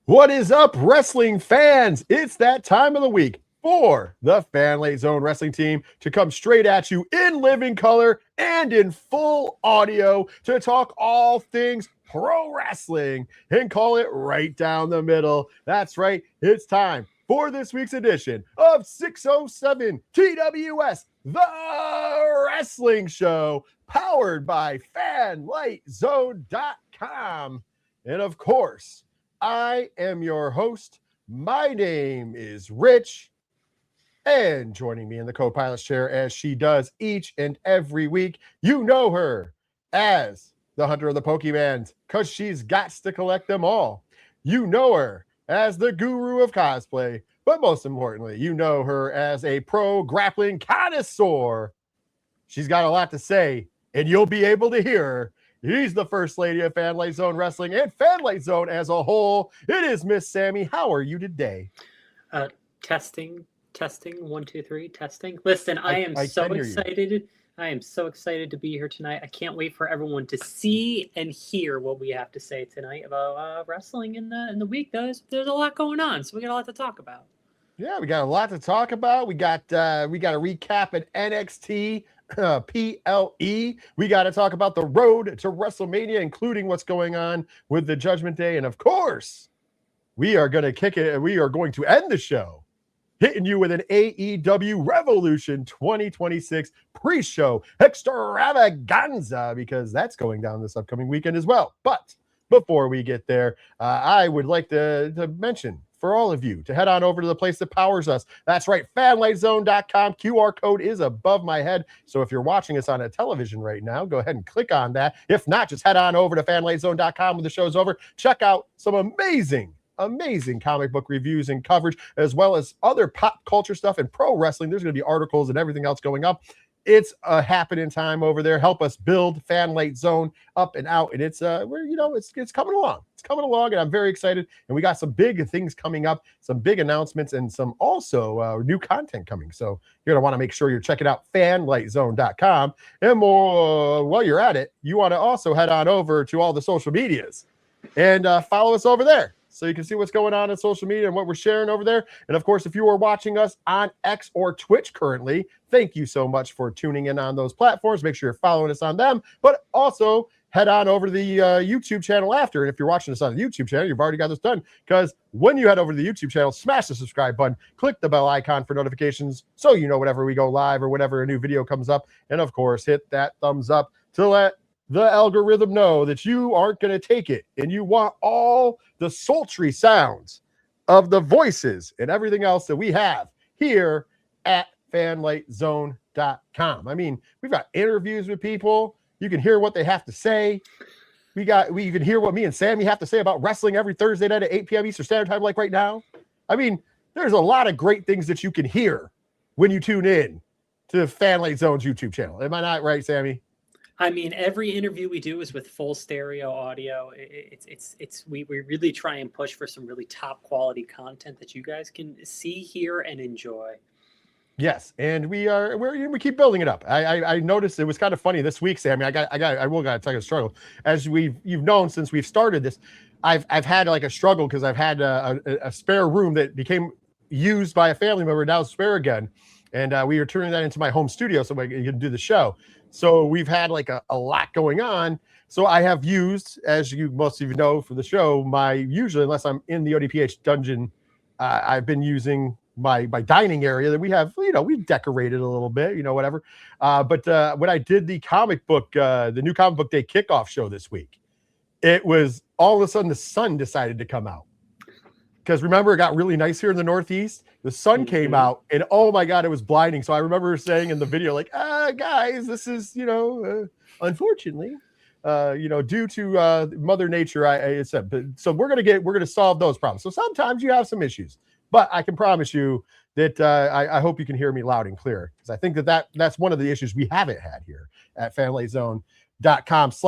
What is up, wrestling fans? It's that time of the week for the Fanlight Zone Wrestling Team to come straight at you in living color and in full audio to talk all things pro wrestling and call it right down the middle. That's right. It's time for this week's edition of 607 TWS, the wrestling show, powered by FanlightZone.com. And of course, I am your host. My name is Rich. And joining me in the co-pilot's chair, as she does each and every week, you know her as the hunter of the Pokemans, because she's got to collect them all. You know her as the guru of cosplay, but most importantly, you know her as a pro grappling connoisseur. She's got a lot to say, and you'll be able to hear her. He's the first lady of Fanlight Zone Wrestling and Fanlight Zone as a whole. It is Miss Sammy. How are you today? Testing. 1, 2, 3. Testing. Listen, I am so excited. I am so excited to be here tonight. I can't wait for everyone to see and hear what we have to say tonight about wrestling in the week. There's a lot going on, so we got a lot to talk about. Yeah, we got a lot to talk about. We got a recap at NXT. PLE. We got to talk about the road to WrestleMania, including what's going on with the Judgment Day. And of course, we are going to kick it. We are going to end the show hitting you with an AEW Revolution 2026 pre-show extravaganza, because that's going down this upcoming weekend as well. But before we get there, I would like to mention for all of you to head on over to the place that powers us. That's right, fanlightzone.com. QR code is above my head. So if you're watching us on a television right now, go ahead and click on that. If not, just head on over to fanlightzone.com when the show's over. Check out some amazing comic book reviews and coverage, as well as other pop culture stuff and pro wrestling. There's going to be articles and everything else going up. It's a happening time over there. Help us build Fanlight Zone up and out. And it's it's coming along. It's coming along, and I'm very excited. And we got some big things coming up, some big announcements, and some also new content coming. So you're going to want to make sure you're checking out fanlightzone.com. And more, while you're at it, you want to also head on over to all the social medias and follow us over there, so you can see what's going on social media and what we're sharing over there. And of course, if you are watching us on X or Twitch currently, thank you so much for tuning in on those platforms. Make sure you're following us on them, but also head on over to the YouTube channel after. And if you're watching us on the YouTube channel, you've already got this done, because when you head over to the YouTube channel, smash the subscribe button, click the bell icon for notifications so you know whenever we go live or whenever a new video comes up. And of course, hit that thumbs up to let the algorithm know that you aren't going to take it and you want all the sultry sounds of the voices and everything else that we have here at fanlightzone.com. I mean, we've got interviews with people. You can hear what they have to say. You can hear what me and Sammy have to say about wrestling every Thursday night at 8 p.m. Eastern Standard Time, like right now. I mean, there's a lot of great things that you can hear when you tune in to Fanlight Zone's YouTube channel. Am I not right, Sammy? I mean, every interview we do is with full stereo audio. We really try and push for some really top quality content that you guys can see, hear, and enjoy. Yes, and we keep building it up. I noticed it was kind of funny this week, Sammy. I got to tell you a struggle. As you've known since we've started this, I've had like a struggle, because I've had a spare room that became used by a family member, now spare again, and we are turning that into my home studio so I can do the show. So we've had like a lot going on. So I have used, as most of you know for the show, usually, unless I'm in the ODPH dungeon, I've been using my dining area that we have. We've decorated a little bit, whatever. But when I did the new comic book day kickoff show this week, it was all of a sudden the sun decided to come out. Because remember, it got really nice here in the Northeast. The sun came out, and oh my God, it was blinding. So I remember saying in the video, like, guys, this is, unfortunately, due to Mother Nature, I said. But so we're gonna solve those problems. So sometimes you have some issues, but I can promise you that I hope you can hear me loud and clear, because I think that's one of the issues we haven't had here at fanlightzone.com /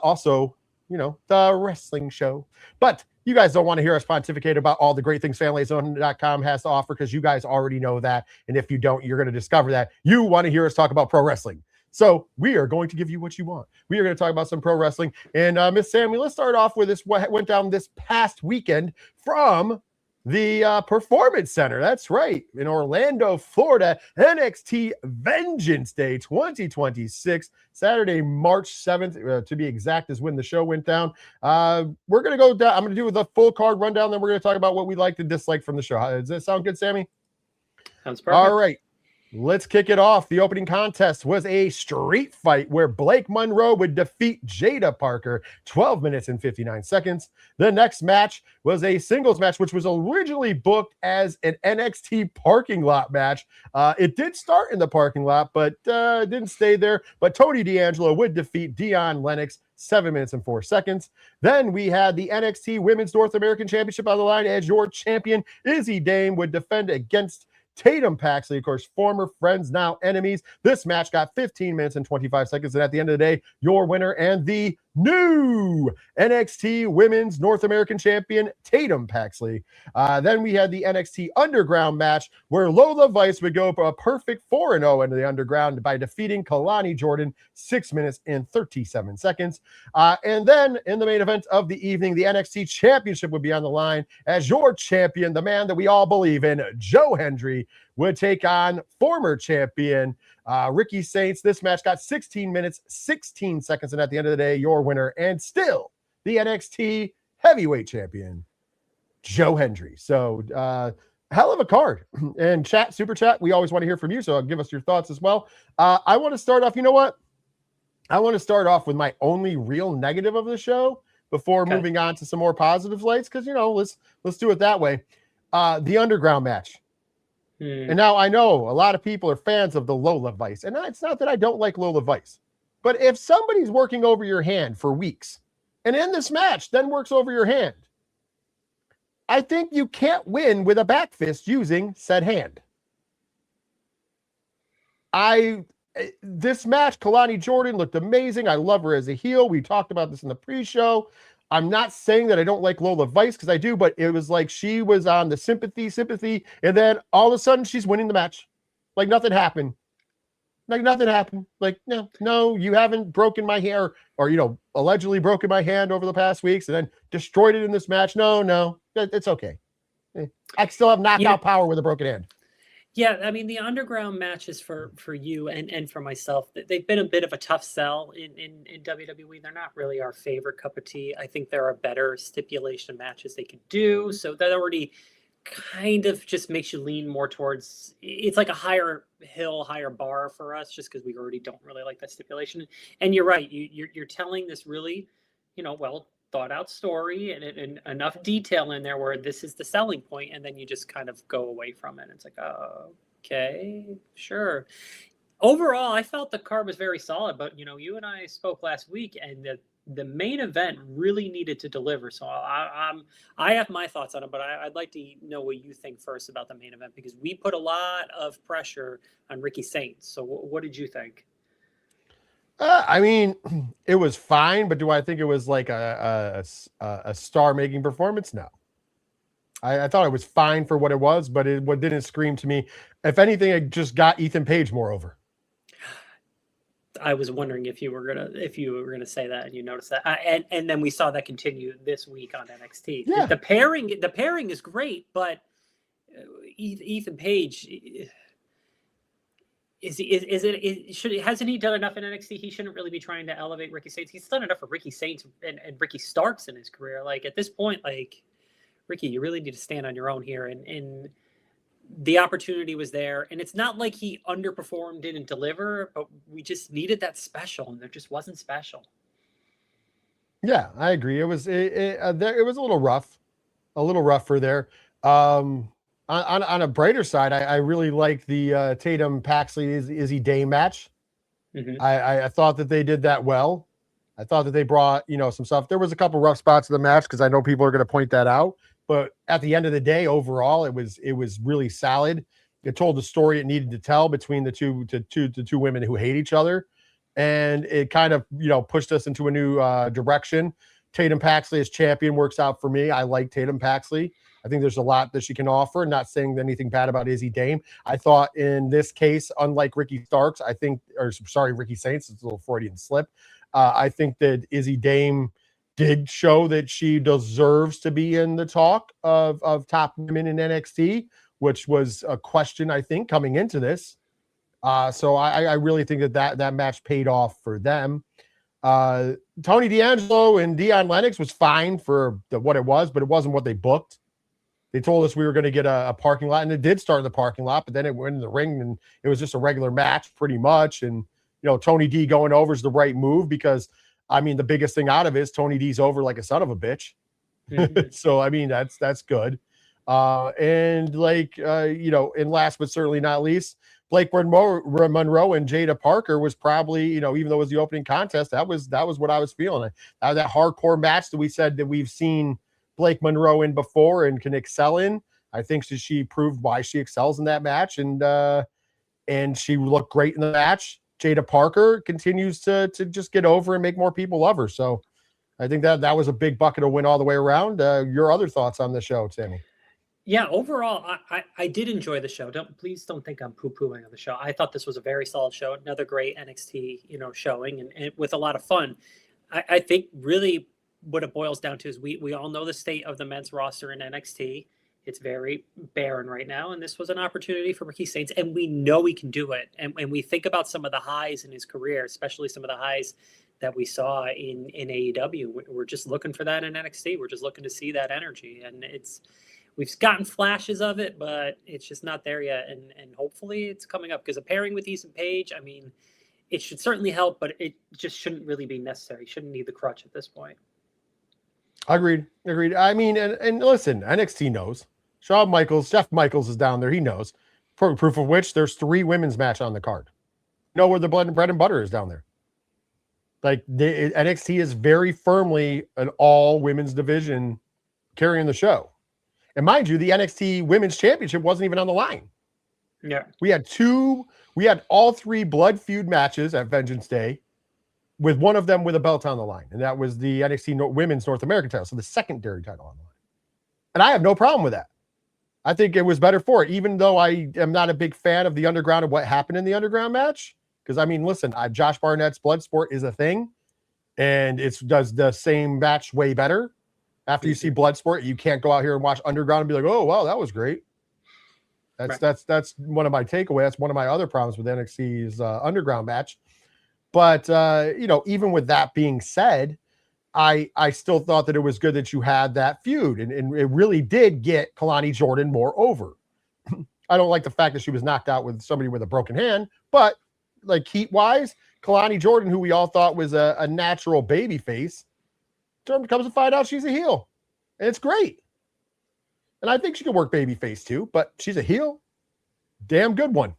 also, the wrestling show. But you guys don't want to hear us pontificate about all the great things fanlightzone.com has to offer, because you guys already know that. And if you don't, you're going to discover that. You want to hear us talk about pro wrestling. So we are going to give you what you want. We are going to talk about some pro wrestling. And Miss Sammy, let's start off with this. What went down this past weekend from the Performance Center. That's right. In Orlando, Florida, NXT Vengeance Day 2026, Saturday, March 7th, to be exact, is when the show went down. We're going to go down. I'm going to do the full card rundown. Then we're going to talk about what we liked and disliked from the show. Does that sound good, Sammy? Sounds perfect. All right. Let's kick it off. The opening contest was a street fight where Blake Monroe would defeat Jada Parker, 12 minutes and 59 seconds. The next match was a singles match, which was originally booked as an NXT parking lot match. It did start in the parking lot, but didn't stay there. But Tony D'Angelo would defeat Dion Lennox, 7 minutes and 4 seconds. Then we had the NXT Women's North American Championship on the line as your champion, Izzy Dame, would defend against Tatum Paxley, of course, former friends, now enemies. This match got 15 minutes and 25 seconds. And at the end of the day, your winner and the new NXT Women's North American Champion, Tatum Paxley. Then we had the NXT Underground match where Lola Vice would go for a perfect 4-0 into the Underground by defeating Kalani Jordan, 6 minutes and 37 seconds. And then in the main event of the evening, the NXT Championship would be on the line as your champion, the man that we all believe in, Joe Hendry, would take on former champion Ricky Saints. This match got 16 minutes, 16 seconds, and at the end of the day, your winner and still the NXT Heavyweight Champion, Joe Hendry. So, hell of a card. And chat, super chat, we always want to hear from you, so give us your thoughts as well. I want to start off, you know what? I want to start off with my only real negative of the show before moving on to some more positive lights, because, you know, let's do it that way. The Underground match. And now I know a lot of people are fans of the Lola Vice, and it's not that I don't like Lola Vice, but if somebody's working over your hand for weeks and in this match then works over your hand, I think you can't win with a back fist using said hand. This match, Kalani Jordan looked amazing. I love her as a heel. We talked about this in the pre-show. I'm not saying that I don't like Lola Vice, because I do, but it was like she was on the sympathy, and then all of a sudden she's winning the match. Like nothing happened. Like no, you haven't broken my hair, or, you know, allegedly broken my hand over the past weeks and then destroyed it in this match. No, it's okay. I still have knockout power with a broken hand. Yeah, I mean, the Underground matches for you and for myself, they've been a bit of a tough sell in WWE. They're not really our favorite cup of tea. I think there are better stipulation matches they could do. So that already kind of just makes you lean more towards, it's like a higher hill, higher bar for us, just because we already don't really like that stipulation. And you're right, you're telling this really, you know, well thought out story and enough detail in there where this is the selling point, and then you just kind of go away from it. It's like, oh, okay, sure. Overall, I felt the card was very solid, but, you know, you and I spoke last week, and the main event really needed to deliver. So I have my thoughts on it, but I'd like to know what you think first about the main event, because we put a lot of pressure on Ricky Saints. So what did you think? I mean, it was fine, but do I think it was like a star-making performance? No. I thought it was fine for what it was, but what didn't scream to me. If anything, it just got Ethan Page more over. I was wondering if you were gonna say that, and you noticed that, and then we saw that continue this week on NXT. Yeah. The pairing is great, but Ethan Page. Hasn't he done enough in NXT? He shouldn't really be trying to elevate Ricky Saints. He's done enough for Ricky Saints and Ricky Starks in his career. Like, at this point, like, Ricky, you really need to stand on your own here. And the opportunity was there. And it's not like he underperformed, didn't deliver, but we just needed that special, and there just wasn't special. Yeah, I agree. It was it was a little rough for there. On a brighter side, I really like the Tatum Paxley Izzy Day match. Mm-hmm. I thought that they did that well. I thought that they brought, you know, some stuff. There was a couple rough spots in the match, because I know people are going to point that out. But at the end of the day, overall, it was really solid. It told the story it needed to tell between the two women who hate each other, and it kind of, you know, pushed us into a new direction. Tatum Paxley as champion works out for me. I like Tatum Paxley. I think there's a lot that she can offer. Not saying anything bad about Izzy Dame. I thought in this case, unlike Ricky Starks, Ricky Saints, it's a little Freudian slip. I think that Izzy Dame did show that she deserves to be in the talk of top women in NXT, which was a question, I think, coming into this. So I really think that match paid off for them. Tony D'Angelo and Deion Lennox was fine for what it was, but it wasn't what they booked. They told us we were going to get a parking lot, and it did start in the parking lot, but then it went in the ring, and it was just a regular match pretty much. And, Tony D going over is the right move because, the biggest thing out of it is Tony D's over like a son of a bitch. Mm-hmm. So, that's good. And last but certainly not least, Blake Monroe and Jada Parker was probably, even though it was the opening contest, that was what I was feeling. That hardcore match that we said that we've seen Blake Monroe in before and can excel in. I think she proved why she excels in that match, and she looked great in the match. Jada Parker continues to just get over and make more people love her. So I think that was a big bucket of win all the way around. Your other thoughts on the show, Sammy? Yeah, overall, I did enjoy the show. Please don't think I'm poo-pooing on the show. I thought this was a very solid show. Another great NXT, showing and with a lot of fun. I think really what it boils down to is we all know the state of the men's roster in NXT. It's very barren right now, and this was an opportunity for Ricky Saints, and we know he can do it. And we think about some of the highs in his career, especially some of the highs that we saw in AEW. We're just looking for that in NXT. We're just looking to see that energy, and we've gotten flashes of it, but it's just not there yet. And hopefully it's coming up because a pairing with Ethan Page, it should certainly help, but it just shouldn't really be necessary. Shouldn't need the crutch at this point. Agreed. And listen, NXT knows. Jeff Michaels is down there. He knows. Proof of which there's 3 women's match on the card. Where the bread and butter is down there. Like NXT is very firmly an all women's division carrying the show. And mind you, the NXT Women's Championship wasn't even on the line. Yeah. We had all 3 blood feud matches at Vengeance Day, with one of them with a belt on the line. And that was the NXT Women's North American title. So the secondary title on the line. And I have no problem with that. I think it was better for it, even though I am not a big fan of the Underground and what happened in the Underground match. Because, listen, Josh Barnett's Bloodsport is a thing. And it does the same match way better. After you see Bloodsport, you can't go out here and watch Underground and be like, oh, wow, that was great. That's one of my takeaways. That's one of my other problems with NXT's Underground match. But, even with that being said, I still thought that it was good that you had that feud. And it really did get Kalani Jordan more over. I don't like the fact that she was knocked out with somebody with a broken hand. But, like, heat-wise, Kalani Jordan, who we all thought was a natural baby face, comes to find out she's a heel. And it's great. And I think she can work babyface too, but she's a heel. Damn good one.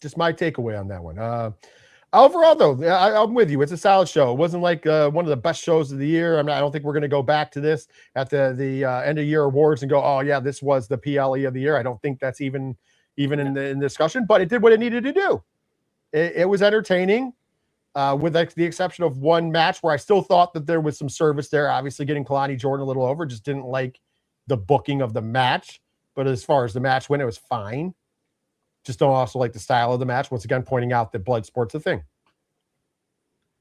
Just my takeaway on that one. Overall, though, I'm with you. It's a solid show. It wasn't like one of the best shows of the year. I don't think we're going to go back to this at the end of year awards and go, oh, yeah, this was the PLE of the year. I don't think that's even in the discussion, but it did what it needed to do. It was entertaining. With the exception of one match where I still thought that there was some service there, obviously getting Kalani Jordan a little over, just didn't like the booking of the match. But as far as the match went, it was fine. Just don't also like the style of the match. Once again, pointing out that Bloodsport's a thing.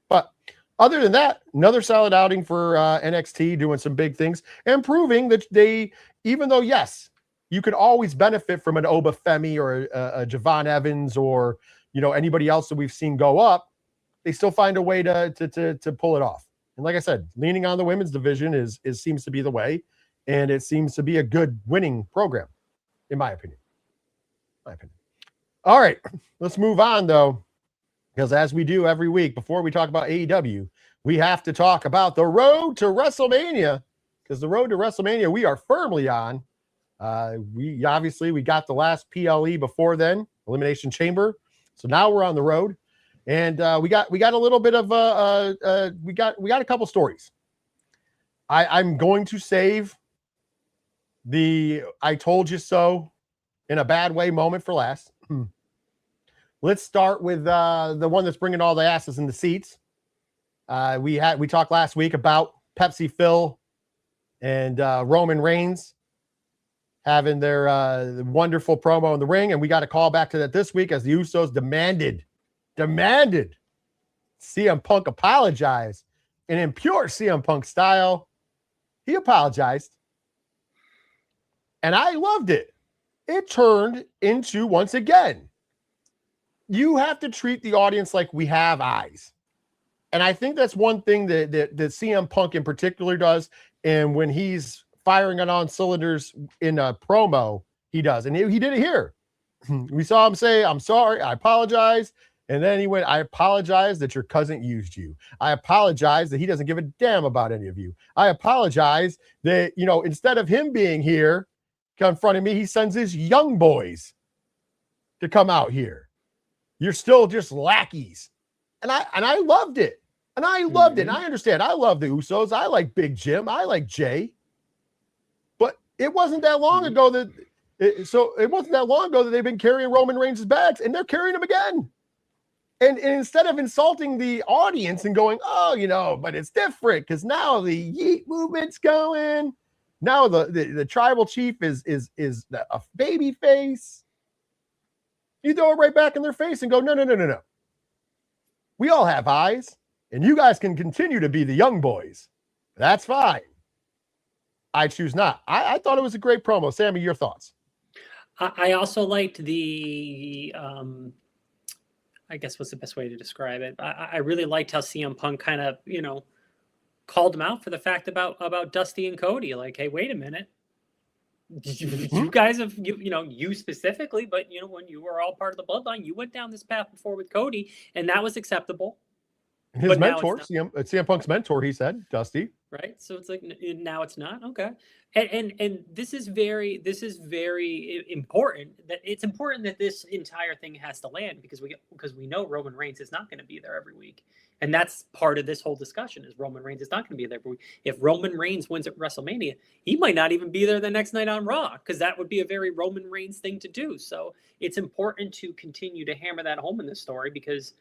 But other than that, another solid outing for NXT, doing some big things and proving that even though, yes, you could always benefit from an Oba Femi or a Javon Evans or, anybody else that we've seen go up, they still find a way to pull it off. And like I said, leaning on the women's division seems to be the way, and it seems to be a good winning program, in my opinion. All right, let's move on though, because as we do every week, before we talk about AEW, we have to talk about the road to WrestleMania, because the road to WrestleMania we are firmly on. We got the last PLE before then, Elimination Chamber, so now we're on the road. And we got a little bit of we got a couple stories. I'm going to save the "I told you so" in a bad way moment for last. Let's start with the one that's bringing all the asses in the seats. We talked last week about Pepsi Phil and Roman Reigns having their wonderful promo in the ring. And we got a call back to that this week as the Usos demanded CM Punk apologize. And in pure CM Punk style, he apologized. And I loved it. It turned into, once again, you have to treat the audience like we have eyes. And I think that's one thing that CM Punk in particular does. And when he's firing on cylinders in a promo, he does. And he did it here. We saw him say, I'm sorry, I apologize. And then he went, I apologize that your cousin used you. I apologize that he doesn't give a damn about any of you. I apologize that, instead of him being here confronting me, he sends his young boys to come out here. You're still just lackeys. And I loved it. And I loved it. And I understand. I love the Usos. I like Big Jim. I like Jay. But it wasn't that long ago that they've been carrying Roman Reigns' bags, and they're carrying him again. And instead of insulting the audience and going, but it's different because now the yeet movement's going. Now the tribal chief is a baby face. You throw it right back in their face and go, no. We all have eyes, and you guys can continue to be the young boys. That's fine. I choose not. I thought it was a great promo. Sammy, your thoughts? I also liked the, I guess what's the best way to describe it? I really liked how CM Punk kind of, called him out for the fact about Dusty and Cody. Like, hey, wait a minute. You guys have, you specifically, but, when you were all part of the bloodline, you went down this path before with Cody, and that was acceptable. His mentor, CM Punk's mentor, he said, Dusty. Right. So it's like, now it's not. Okay. And this is very important. That it's important that this entire thing has to land because we know Roman Reigns is not going to be there every week. And that's part of this whole discussion is Roman Reigns is not going to be there every week. If Roman Reigns wins at WrestleMania, he might not even be there the next night on Raw because that would be a very Roman Reigns thing to do. So it's important to continue to hammer that home in this story because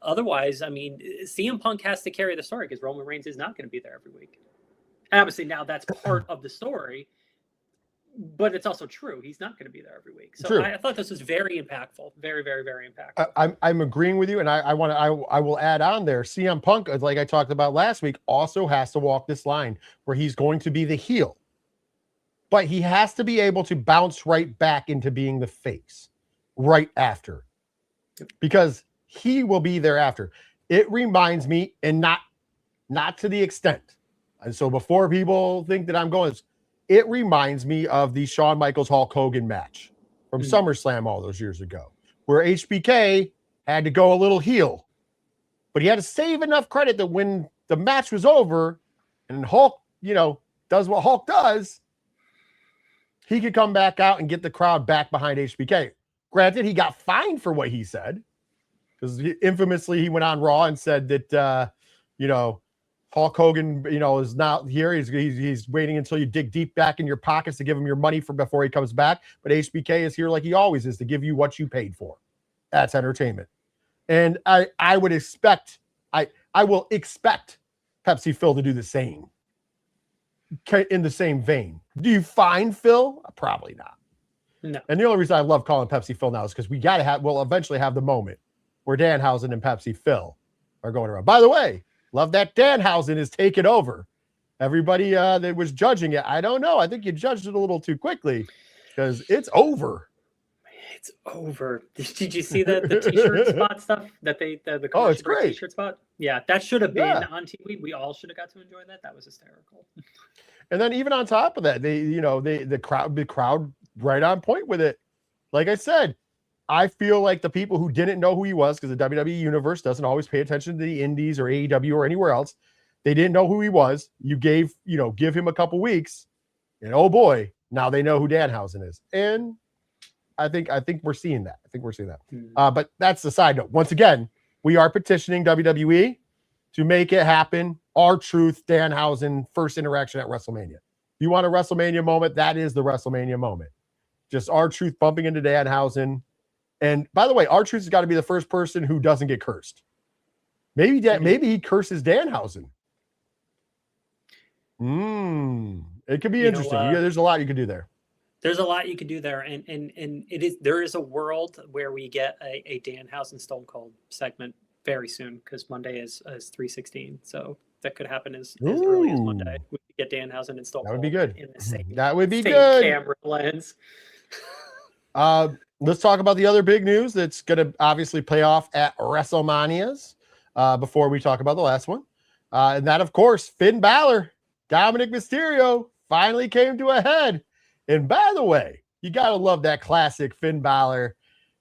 otherwise, I mean, CM Punk has to carry the story because Roman Reigns is not going to be there every week. And obviously, now that's part of the story, but it's also true. He's not going to be there every week. So I thought this was very impactful. Very, very, very impactful. I'm agreeing with you, and I will add on there. CM Punk, like I talked about last week, also has to walk this line where he's going to be the heel, but he has to be able to bounce right back into being the face right after, because he will be there after. It reminds me, and not to the extent. And so before people think that I'm going, it reminds me of the Shawn Michaels Hulk Hogan match from SummerSlam all those years ago, where HBK had to go a little heel, but he had to save enough credit that when the match was over and Hulk, does what Hulk does, he could come back out and get the crowd back behind HBK. Granted, he got fined for what he said, because infamously he went on Raw and said that, Hulk Hogan, is not here. He's waiting until you dig deep back in your pockets to give him your money before he comes back. But HBK is here like he always is to give you what you paid for. That's entertainment. And I would expect, I will expect Pepsi Phil to do the same in the same vein. Do you find Phil? Probably not. No. And the only reason I love calling Pepsi Phil now is because we'll eventually have the moment where Danhausen and Pepsi Phil are going around. By the way, love that Danhausen is taking over. Everybody that was judging it, I don't know. I think you judged it a little too quickly because it's over. It's over. Did you see the t-shirt spot stuff that the it's great t-shirt spot? Yeah, that should have been on TV. We all should have got to enjoy that. That was hysterical. And then even on top of that, the crowd right on point with it. Like I said, I feel like the people who didn't know who he was, because the WWE universe doesn't always pay attention to the indies or AEW or anywhere else. They didn't know who he was. You give him a couple weeks, and oh boy, now they know who Danhausen is. And I think we're seeing that. But that's the side note. Once again, we are petitioning WWE to make it happen. R-Truth, Danhausen, first interaction at WrestleMania. If you want a WrestleMania moment, that is the WrestleMania moment. Just R-Truth bumping into Danhausen. And by the way, R-Truth has got to be the first person who doesn't get cursed. Maybe he curses Danhausen. It could be interesting. There's a lot you could do there. There's a lot you could do there, and there is a world where we get a Danhausen Stone Cold segment very soon, because Monday is 3/16, so that could happen as early as Monday. We could get Danhausen and Stone Cold. That would be good. In the same, that would be good. Camera lens. Let's talk about the other big news that's going to obviously play off at WrestleManias before we talk about the last one. And that, of course, Finn Balor, Dominic Mysterio finally came to a head. And by the way, you got to love that classic Finn Balor.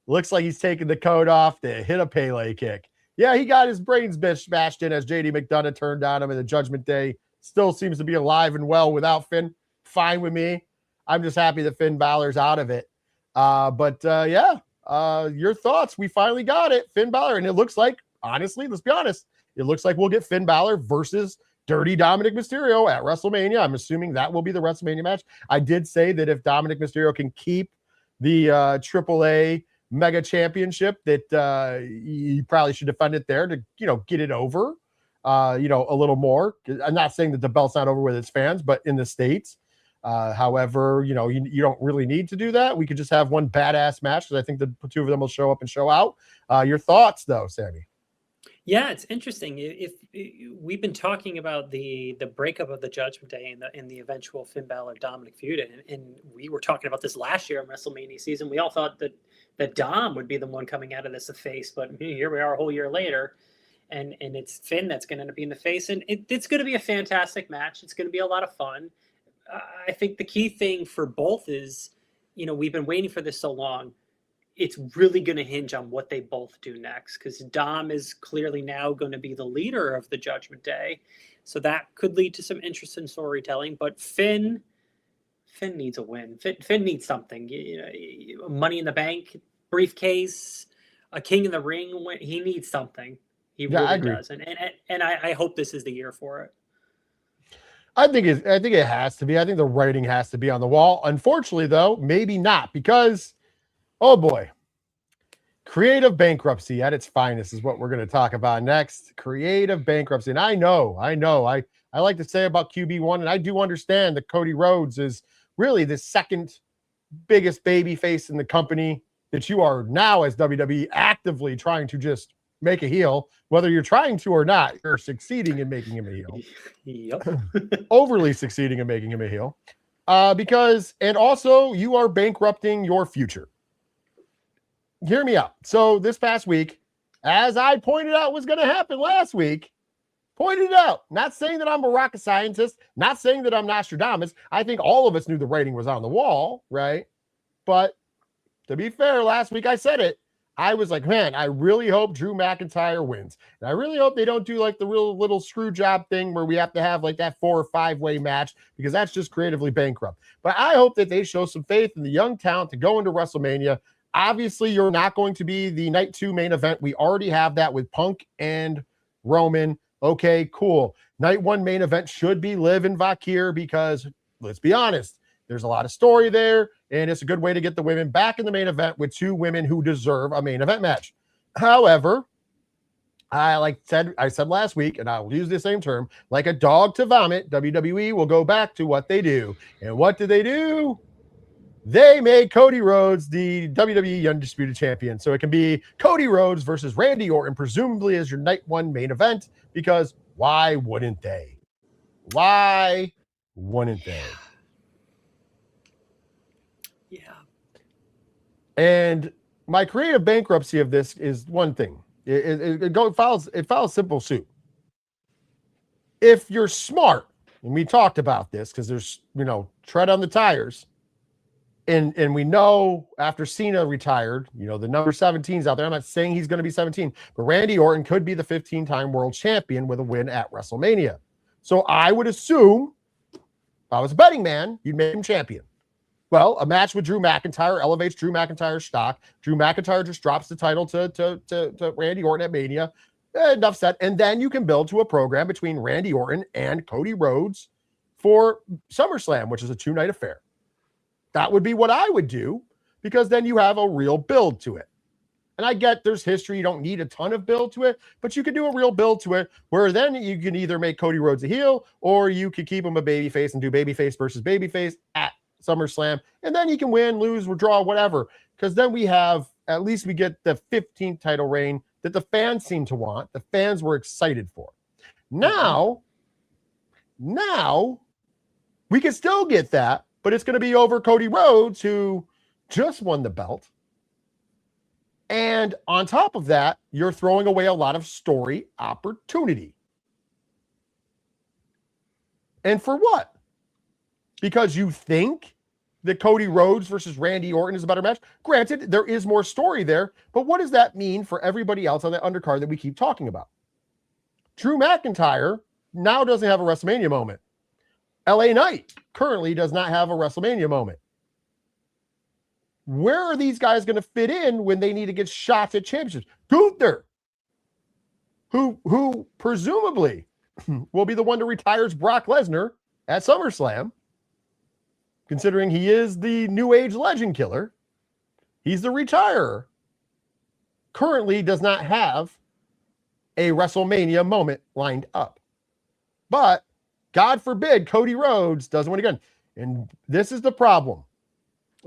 Looks like he's taking the coat off to hit a Pele kick. Yeah, he got his brains bashed in as JD McDonough turned on him in the Judgment Day. Still seems to be alive and well without Finn. Fine with me. I'm just happy that Finn Balor's out of it. Your thoughts. We finally got it. Finn Balor. And it looks like, honestly, let's be honest, it looks like we'll get Finn Balor versus Dirty Dominic Mysterio at WrestleMania. I'm assuming that will be the WrestleMania match. I did say that if Dominic Mysterio can keep the AAA Mega Championship, that he probably should defend it there to, get it over, a little more. I'm not saying that the belt's not over with its fans, but in the States. However, you don't really need to do that. We could just have one badass match, because I think the two of them will show up and show out. Your thoughts, though, Sammy? Yeah, it's interesting. If we've been talking about the breakup of the Judgment Day and the eventual Finn Balor Dominic feud, and we were talking about this last year in WrestleMania season. We all thought that Dom would be the one coming out of this a face, but here we are a whole year later, and it's Finn that's going to end up being the face, and it's going to be a fantastic match. It's going to be a lot of fun. I think the key thing for both is, we've been waiting for this so long. It's really going to hinge on what they both do next, because Dom is clearly now going to be the leader of the Judgment Day. So that could lead to some interesting storytelling. But Finn needs a win. Finn needs something. Money in the Bank, briefcase, a King in the Ring. He needs something. He really does. And I hope this is the year for it. I think it has to be. I think the writing has to be on the wall. Unfortunately, though, maybe not, because, oh boy, creative bankruptcy at its finest is what we're going to talk about next. Creative bankruptcy. And I know. I like to say about QB1, and I do understand that Cody Rhodes is really the second biggest baby face in the company, that you are now, as WWE, actively trying to just make a heel. Whether you're trying to or not, you're succeeding in making him a heel. Yep. Overly succeeding in making him a heel. And also you are bankrupting your future. Hear me out. So this past week, as I pointed out was going to happen last week, pointed it out. Not saying that I'm a rocket scientist, not saying that I'm Nostradamus. I think all of us knew the writing was on the wall, right? But to be fair, last week I said it. I was like, man, I really hope Drew McIntyre wins. And I really hope they don't do like the real little screw job thing where we have to have like that 4 or 5-way match, because that's just creatively bankrupt. But I hope that they show some faith in the young talent to go into WrestleMania. Obviously, you're not going to be the night 2 main event. We already have that with Punk and Roman. Okay, cool. Night 1 main event should be Liv and Vakir, because let's be honest, there's a lot of story there, and it's a good way to get the women back in the main event with 2 women who deserve a main event match. However, I said last week, and I will use the same term, like a dog to vomit, WWE will go back to what they do. And what did they do? They made Cody Rhodes the WWE Undisputed Champion. So it can be Cody Rhodes versus Randy Orton, presumably as your night 1 main event, because why wouldn't they? Why wouldn't they? Yeah. And my creative bankruptcy of this is one thing. It follows simple suit. If you're smart, and we talked about this because there's, tread on the tires. And we know after Cena retired, the number 17's out there. I'm not saying he's going to be 17, but Randy Orton could be the 15-time world champion with a win at WrestleMania. So I would assume, if I was a betting man, you'd make him champion. Well, a match with Drew McIntyre elevates Drew McIntyre's stock. Drew McIntyre just drops the title to Randy Orton at Mania. Enough said. And then you can build to a program between Randy Orton and Cody Rhodes for SummerSlam, which is a 2-night affair. That would be what I would do, because then you have a real build to it. And I get there's history. You don't need a ton of build to it, but you could do a real build to it where then you can either make Cody Rhodes a heel, or you could keep him a babyface and do babyface versus babyface at SummerSlam, and then he can win, lose, withdraw, whatever. Because then at least we get the 15th title reign that the fans seem to want. The fans were excited for. Now we can still get that, but it's going to be over Cody Rhodes, who just won the belt. And on top of that, you're throwing away a lot of story opportunity. And for what? Because you think that Cody Rhodes versus Randy Orton is a better match? Granted, there is more story there, but what does that mean for everybody else on the undercard that we keep talking about? Drew McIntyre now doesn't have a WrestleMania moment. LA Knight currently does not have a WrestleMania moment. Where are these guys going to fit in when they need to get shots at championships? Gunther, who presumably will be the one to retires Brock Lesnar at SummerSlam, considering he is the New Age legend killer. He's the retirer. Currently does not have a WrestleMania moment lined up. But God forbid Cody Rhodes doesn't win again. And this is the problem.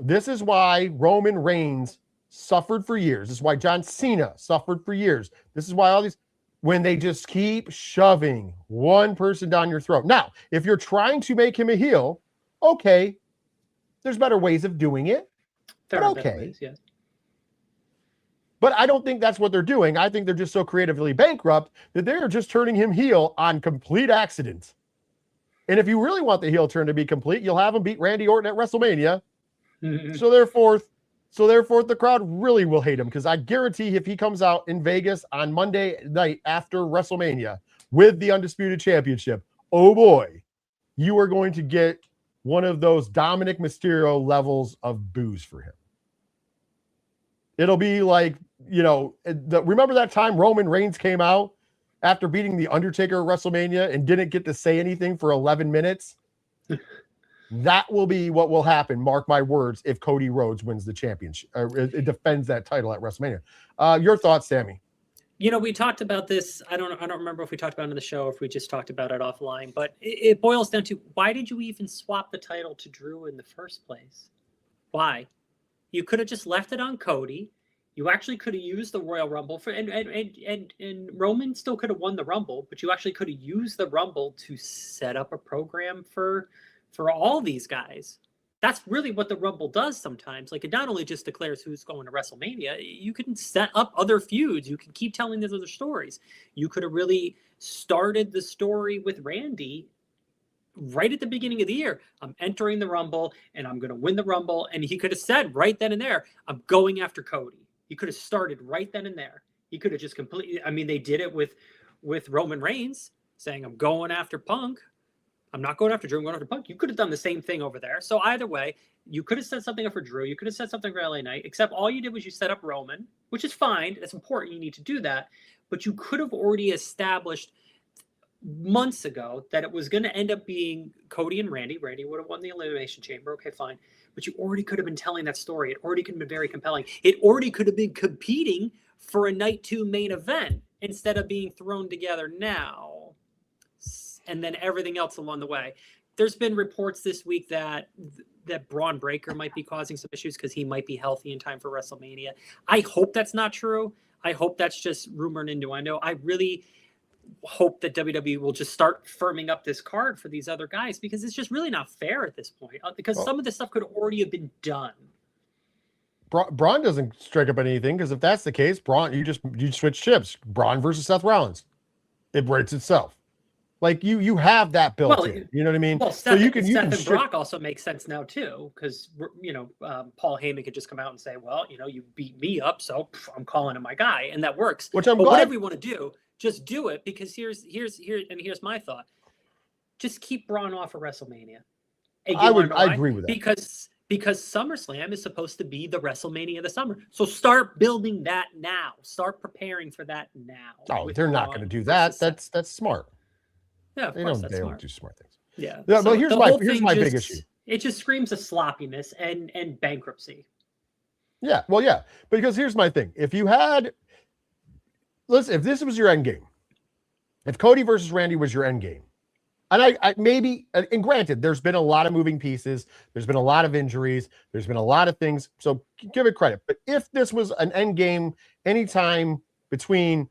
This is why Roman Reigns suffered for years. This is why John Cena suffered for years. This is why all these, when they just keep shoving one person down your throat. Now, if you're trying to make him a heel, okay, there's better ways of doing it. There but are better ways, yes. But I don't think that's what they're doing. I think they're just so creatively bankrupt that they're just turning him heel on complete accident. And if you really want the heel turn to be complete, you'll have him beat Randy Orton at WrestleMania. So therefore, the crowd really will hate him, because I guarantee if he comes out in Vegas on Monday night after WrestleMania with the Undisputed Championship, oh boy, you are going to get one of those Dominic Mysterio levels of boos for him. It'll be like, remember that time Roman Reigns came out after beating The Undertaker at WrestleMania and didn't get to say anything for 11 minutes? That will be what will happen, mark my words, if Cody Rhodes wins the championship, or it defends that title at WrestleMania. Your thoughts, Sammy? We talked about this. I don't remember if we talked about it on the show or if we just talked about it offline, but it boils down to, why did you even swap the title to Drew in the first place? Why? You could have just left it on Cody. You actually could have used the Royal Rumble and Roman still could have won the Rumble, but you actually could have used the Rumble to set up a program for all these guys. That's really what the Rumble does sometimes. Like, it not only just declares who's going to WrestleMania, you can set up other feuds. You can keep telling these other stories. You could have really started the story with Randy right at the beginning of the year. I'm entering the Rumble and I'm going to win the Rumble. And he could have said right then and there, I'm going after Cody. He could have started right then and there. He could have just completely, they did it with Roman Reigns saying, I'm going after Punk. I'm not going after Drew, I'm going after Punk. You could have done the same thing over there. So either way, you could have set something up for Drew. You could have set something for LA Knight, except all you did was you set up Roman, which is fine. That's important. You need to do that. But you could have already established months ago that it was going to end up being Cody and Randy. Randy would have won the Elimination Chamber. Okay, fine. But you already could have been telling that story. It already could have been very compelling. It already could have been competing for a Night 2 main event instead of being thrown together now. And then everything else along the way. There's been reports this week that Braun Breaker might be causing some issues because he might be healthy in time for WrestleMania. I hope that's not true. I hope that's just rumor and innuendo. I really hope that WWE will just start firming up this card for these other guys, because it's just really not fair at this point. Because some of this stuff could already have been done. Braun doesn't strike up anything, because if that's the case, Braun, you switch chips. Braun versus Seth Rollins. It writes itself. Like you have that built in. You know what I mean? Well, Seth and Brock also makes sense now too, because Paul Heyman could just come out and say, "Well, you beat me up, so I'm calling him my guy," and that works. Which I'm glad. Whatever you want to do, just do it. Because here's my thought: just keep Braun off of WrestleMania. I agree with that. Because SummerSlam is supposed to be the WrestleMania of the summer. So start building that now. Start preparing for that now. Oh, they're not going to do that. That's smart. Yeah, they don't do smart things. Yeah. But here's my big issue. It just screams of sloppiness and bankruptcy. Yeah. Well, yeah. Because here's my thing. If this was your end game, if Cody versus Randy was your end game, And I maybe, and granted, there's been a lot of moving pieces. There's been a lot of injuries. There's been a lot of things. So give it credit. But if this was an end game anytime between,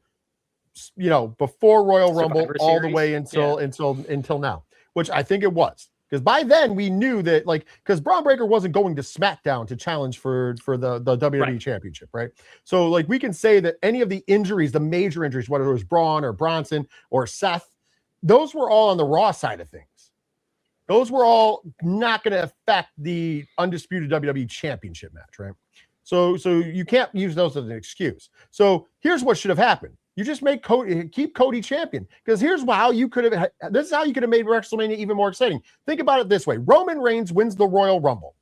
before Royal Rumble all the way until now, which I think it was. Because by then we knew that, because Braun Breaker wasn't going to SmackDown to challenge for the WWE Championship, right? So, we can say that any of the injuries, the major injuries, whether it was Braun or Bronson or Seth, those were all on the Raw side of things. Those were all not going to affect the undisputed WWE Championship match, right? So you can't use those as an excuse. So here's what should have happened. You just keep Cody champion, because this is how you could have made WrestleMania even more exciting. Think about it this way: Roman Reigns wins the Royal Rumble.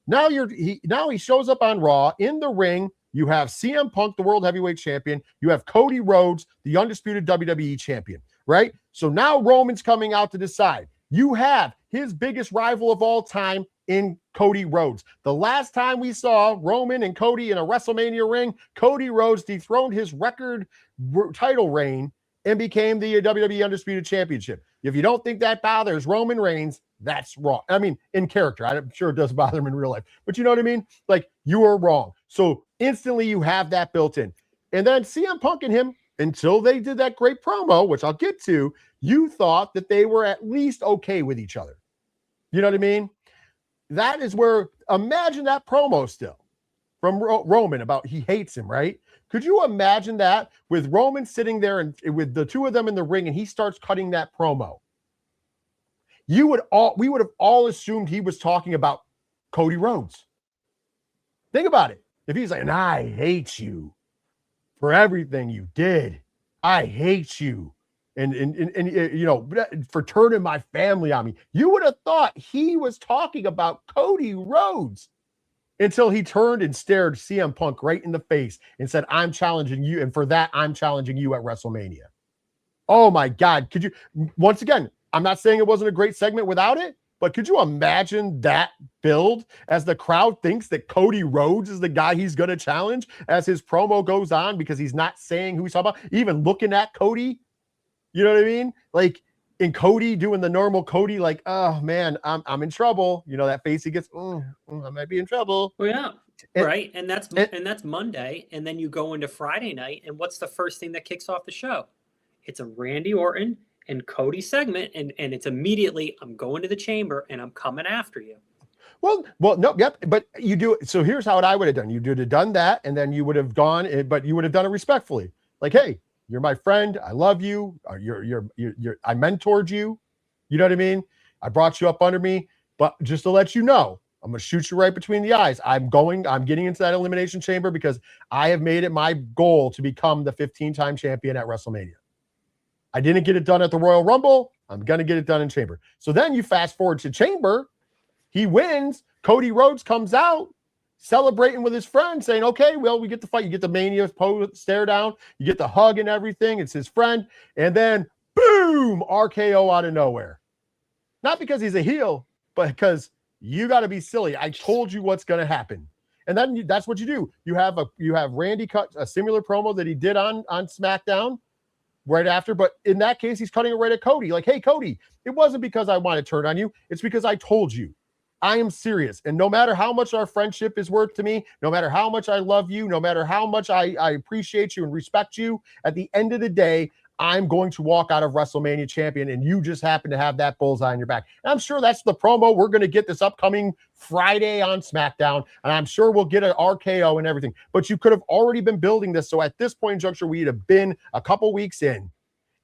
Now he shows up on Raw in the ring. You have CM Punk, the World Heavyweight Champion. You have Cody Rhodes, the undisputed WWE Champion. Right? So now Roman's coming out to decide. You have his biggest rival of all time in Cody Rhodes. The last time we saw Roman and Cody in a WrestleMania ring, Cody Rhodes dethroned his record title reign and became the WWE Undisputed Championship. If you don't think that bothers Roman Reigns, that's wrong. I mean, in character, I'm sure it does bother him in real life, but you know what I mean? You are wrong. So instantly you have that built in. And then CM Punk and him, until they did that great promo, which I'll get to, you thought that they were at least okay with each other. You know what I mean? That is where, imagine that promo still from Roman about he hates him, right? Could you imagine that with Roman sitting there and with the two of them in the ring and he starts cutting that promo? We would have all assumed he was talking about Cody Rhodes. Think about it. If he's like, and I hate you for everything you did. I hate you. And for turning my family on me. You would have thought he was talking about Cody Rhodes until he turned and stared CM Punk right in the face and said, I'm challenging you. And for that, I'm challenging you at WrestleMania. Oh my God. Could you, once again, I'm not saying it wasn't a great segment without it, but could you imagine that build as the crowd thinks that Cody Rhodes is the guy he's going to challenge as his promo goes on, because he's not saying who he's talking about, even looking at Cody? You know what I mean? In Cody doing the normal Cody, oh man, I'm in trouble. You know, that face he gets, I might be in trouble. Well, yeah. Right. And that's Monday. And then you go into Friday night. And what's the first thing that kicks off the show? It's a Randy Orton and Cody segment, and it's immediately, I'm going to the chamber and I'm coming after you. Well, no, yep. But you do it. So here's how I would have done. You would have done that, and then you would have gone, but you would have done it respectfully. Hey, you're my friend. I love you. I mentored you. You know what I mean? I brought you up under me, but just to let you know, I'm going to shoot you right between the eyes. I'm getting into that elimination chamber because I have made it my goal to become the 15-time champion at WrestleMania. I didn't get it done at the Royal Rumble. I'm going to get it done in Chamber. So then you fast forward to Chamber. He wins. Cody Rhodes comes out celebrating with his friend saying, okay, well, we get the fight. You get the Mania stare down. You get the hug and everything. It's his friend. And then, boom, RKO out of nowhere. Not because he's a heel, but because you got to be silly. I told you what's going to happen. And then that's what you do. You have Randy cut a similar promo that he did on SmackDown right after, but in that case, he's cutting it right at Cody. Hey, Cody, it wasn't because I want to turn on you. It's because I told you. I am serious. And no matter how much our friendship is worth to me, no matter how much I love you, no matter how much I appreciate you and respect you, at the end of the day, I'm going to walk out of WrestleMania champion, and you just happen to have that bullseye on your back. And I'm sure that's the promo we're going to get this upcoming Friday on SmackDown, and I'm sure we'll get an RKO and everything. But you could have already been building this, so at this point in juncture, we'd have been a couple weeks in,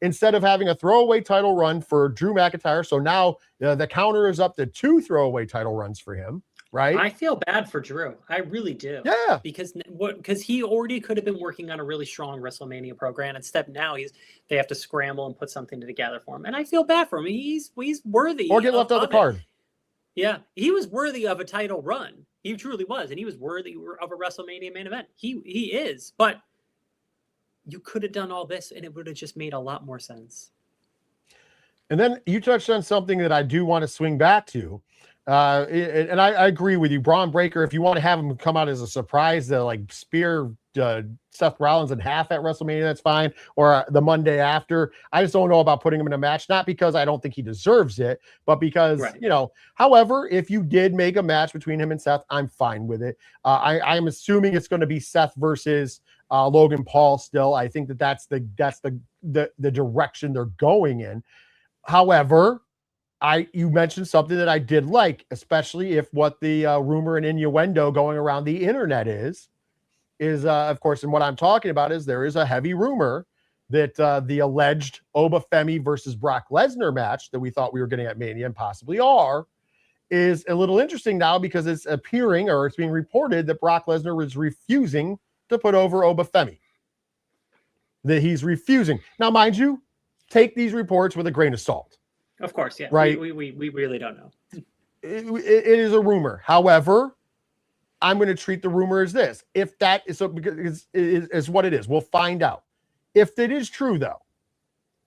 instead of having a throwaway title run for Drew McIntyre. So now the counter is up to 2 throwaway title runs for him. Right. I feel bad for Drew. I really do. Yeah. Because he already could have been working on a really strong WrestleMania program. Instead, now they have to scramble and put something together for him. And I feel bad for him. He's worthy. Or get left on the card. Yeah. He was worthy of a title run. He truly was. And he was worthy of a WrestleMania main event. He is. But you could have done all this and it would have just made a lot more sense. And then you touched on something that I do want to swing back to. And I agree with you. Braun Breaker, if you want to have him come out as a surprise to spear Seth Rollins in half at WrestleMania, that's fine. Or the Monday after. I just don't know about putting him in a match, not because I don't think he deserves it, but because, however, if you did make a match between him and Seth, I'm fine with it. I'm assuming it's going to be Seth versus Logan Paul still. I think that's the direction they're going in. However, you mentioned something that I did like, especially if what the rumor and innuendo going around the internet is of course, and what I'm talking about is there is a heavy rumor that the alleged Oba Femi versus Brock Lesnar match that we thought we were getting at Mania and possibly is a little interesting now because it's appearing or it's being reported that Brock Lesnar is refusing to put over Oba Femi. That he's refusing. Now, mind you, take these reports with a grain of salt. Of course, yeah. Right. We really don't know. It is a rumor. However, I'm going to treat the rumor as this. If that is so, because it is what it is, we'll find out. If it is true, though,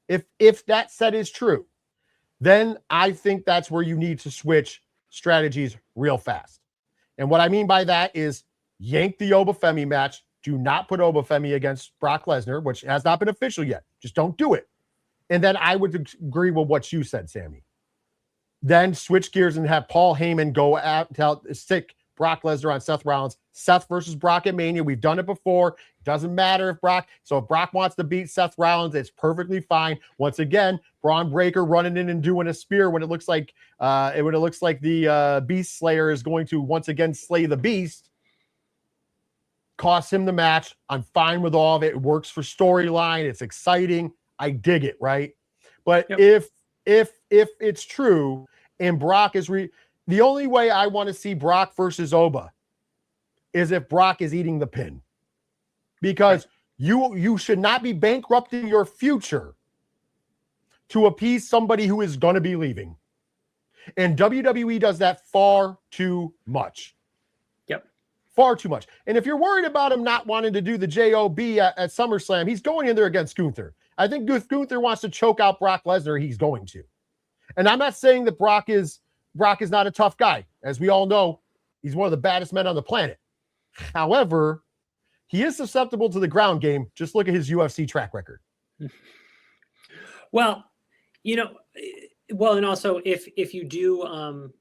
if that set is true, then I think that's where you need to switch strategies real fast. And what I mean by that is yank the Oba Femi match. Do not put Oba Femi against Brock Lesnar, which has not been official yet. Just don't do it. And then I would agree with what you said, Sammy. Then switch gears and have Paul Heyman go out to stick Brock Lesnar on Seth Rollins. Seth versus Brock at Mania. We've done it before. It doesn't matter if Brock. So if Brock wants to beat Seth Rollins, it's perfectly fine. Once again, Braun Breaker running in and doing a spear when it looks like the Beast Slayer is going to once again slay the Beast. Costs him the match. I'm fine with all of it. It works for storyline. It's exciting. I dig it, right? But if it's true and Brock is the only way I want to see Brock versus Oba is if Brock is eating the pin. Because you should not be bankrupting your future to appease somebody who is going to be leaving. And WWE does that far too much. Far too much. And if you're worried about him not wanting to do the JOB at SummerSlam, he's going in there against Gunther. I think if Gunther wants to choke out Brock Lesnar, he's going to. And I'm not saying that Brock is not a tough guy. As we all know, he's one of the baddest men on the planet. However, he is susceptible to the ground game. Just look at his UFC track record. Well, and also if you do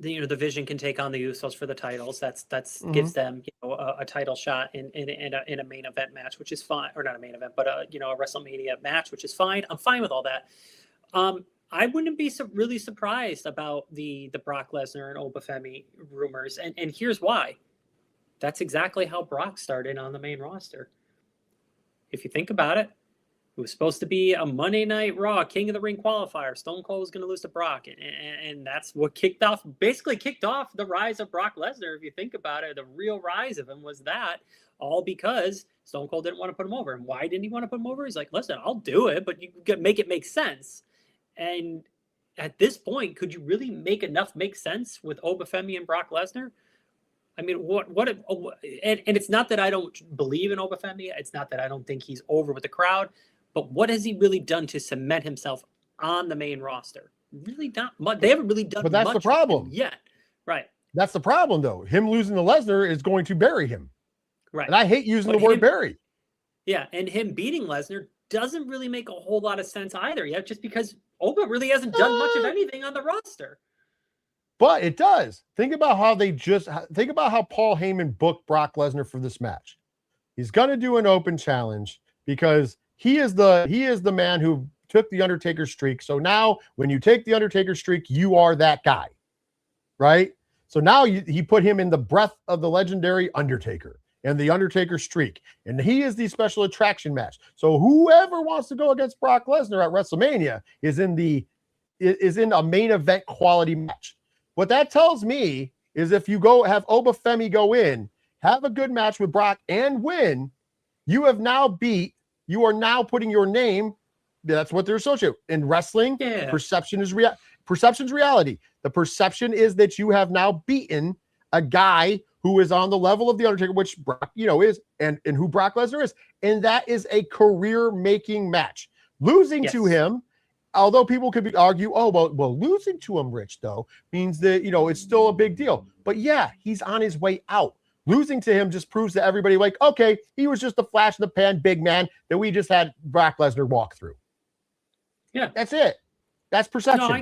the Vision can take on the Usos for the titles. That's gives them a title shot in a main event match, which is fine, or not a main event, but a WrestleMania match, which is fine. I'm fine with all that. I wouldn't be really surprised about the Brock Lesnar and Oba Femi rumors, and here's why. That's exactly how Brock started on the main roster. If you think about it, it was supposed to be a Monday Night Raw King of the Ring qualifier. Stone Cold was going to lose to Brock, and that's what kicked off the rise of Brock Lesnar. If you think about it, the real rise of him was that, all because Stone Cold didn't want to put him over. And why didn't he want to put him over? He's like, listen, I'll do it, but you can make it make sense. And at this point, could you really make enough make sense with Oba Femi and Brock Lesnar? I mean, and it's not that I don't believe in Oba Femi. It's not that I don't think he's over with the crowd. But what has he really done to cement himself on the main roster? Really not much. They haven't really done much. But that's the problem yet. Right. That's the problem, though. Him losing to Lesnar is going to bury him. Right. And I hate using the word bury. Yeah, and him beating Lesnar doesn't really make a whole lot of sense either yet, just because Oba really hasn't done much of anything on the roster. But it does. Think about how Paul Heyman booked Brock Lesnar for this match. He's going to do an open challenge because he is the man who took the Undertaker streak. So now when you take the Undertaker streak, you are that guy, right? So now he put him in the breath of the legendary Undertaker and the Undertaker streak. And he is the special attraction match. So whoever wants to go against Brock Lesnar at WrestleMania is in a main event quality match. What that tells me is if you have Oba Femi go in, have a good match with Brock and win, you are now putting your name. That's what they're associated in wrestling. Yeah. Perception's reality. The perception is that you have now beaten a guy who is on the level of the Undertaker, which Brock, is, and who Brock Lesnar is, and that is a career-making match. Losing to him, although people could argue, well, losing to him, Rich, though, means that it's still a big deal. But yeah, he's on his way out. Losing to him just proves to everybody, like, okay, he was just a flash in the pan big man that we just had Brock Lesnar walk through. Yeah. That's it. That's perception. No,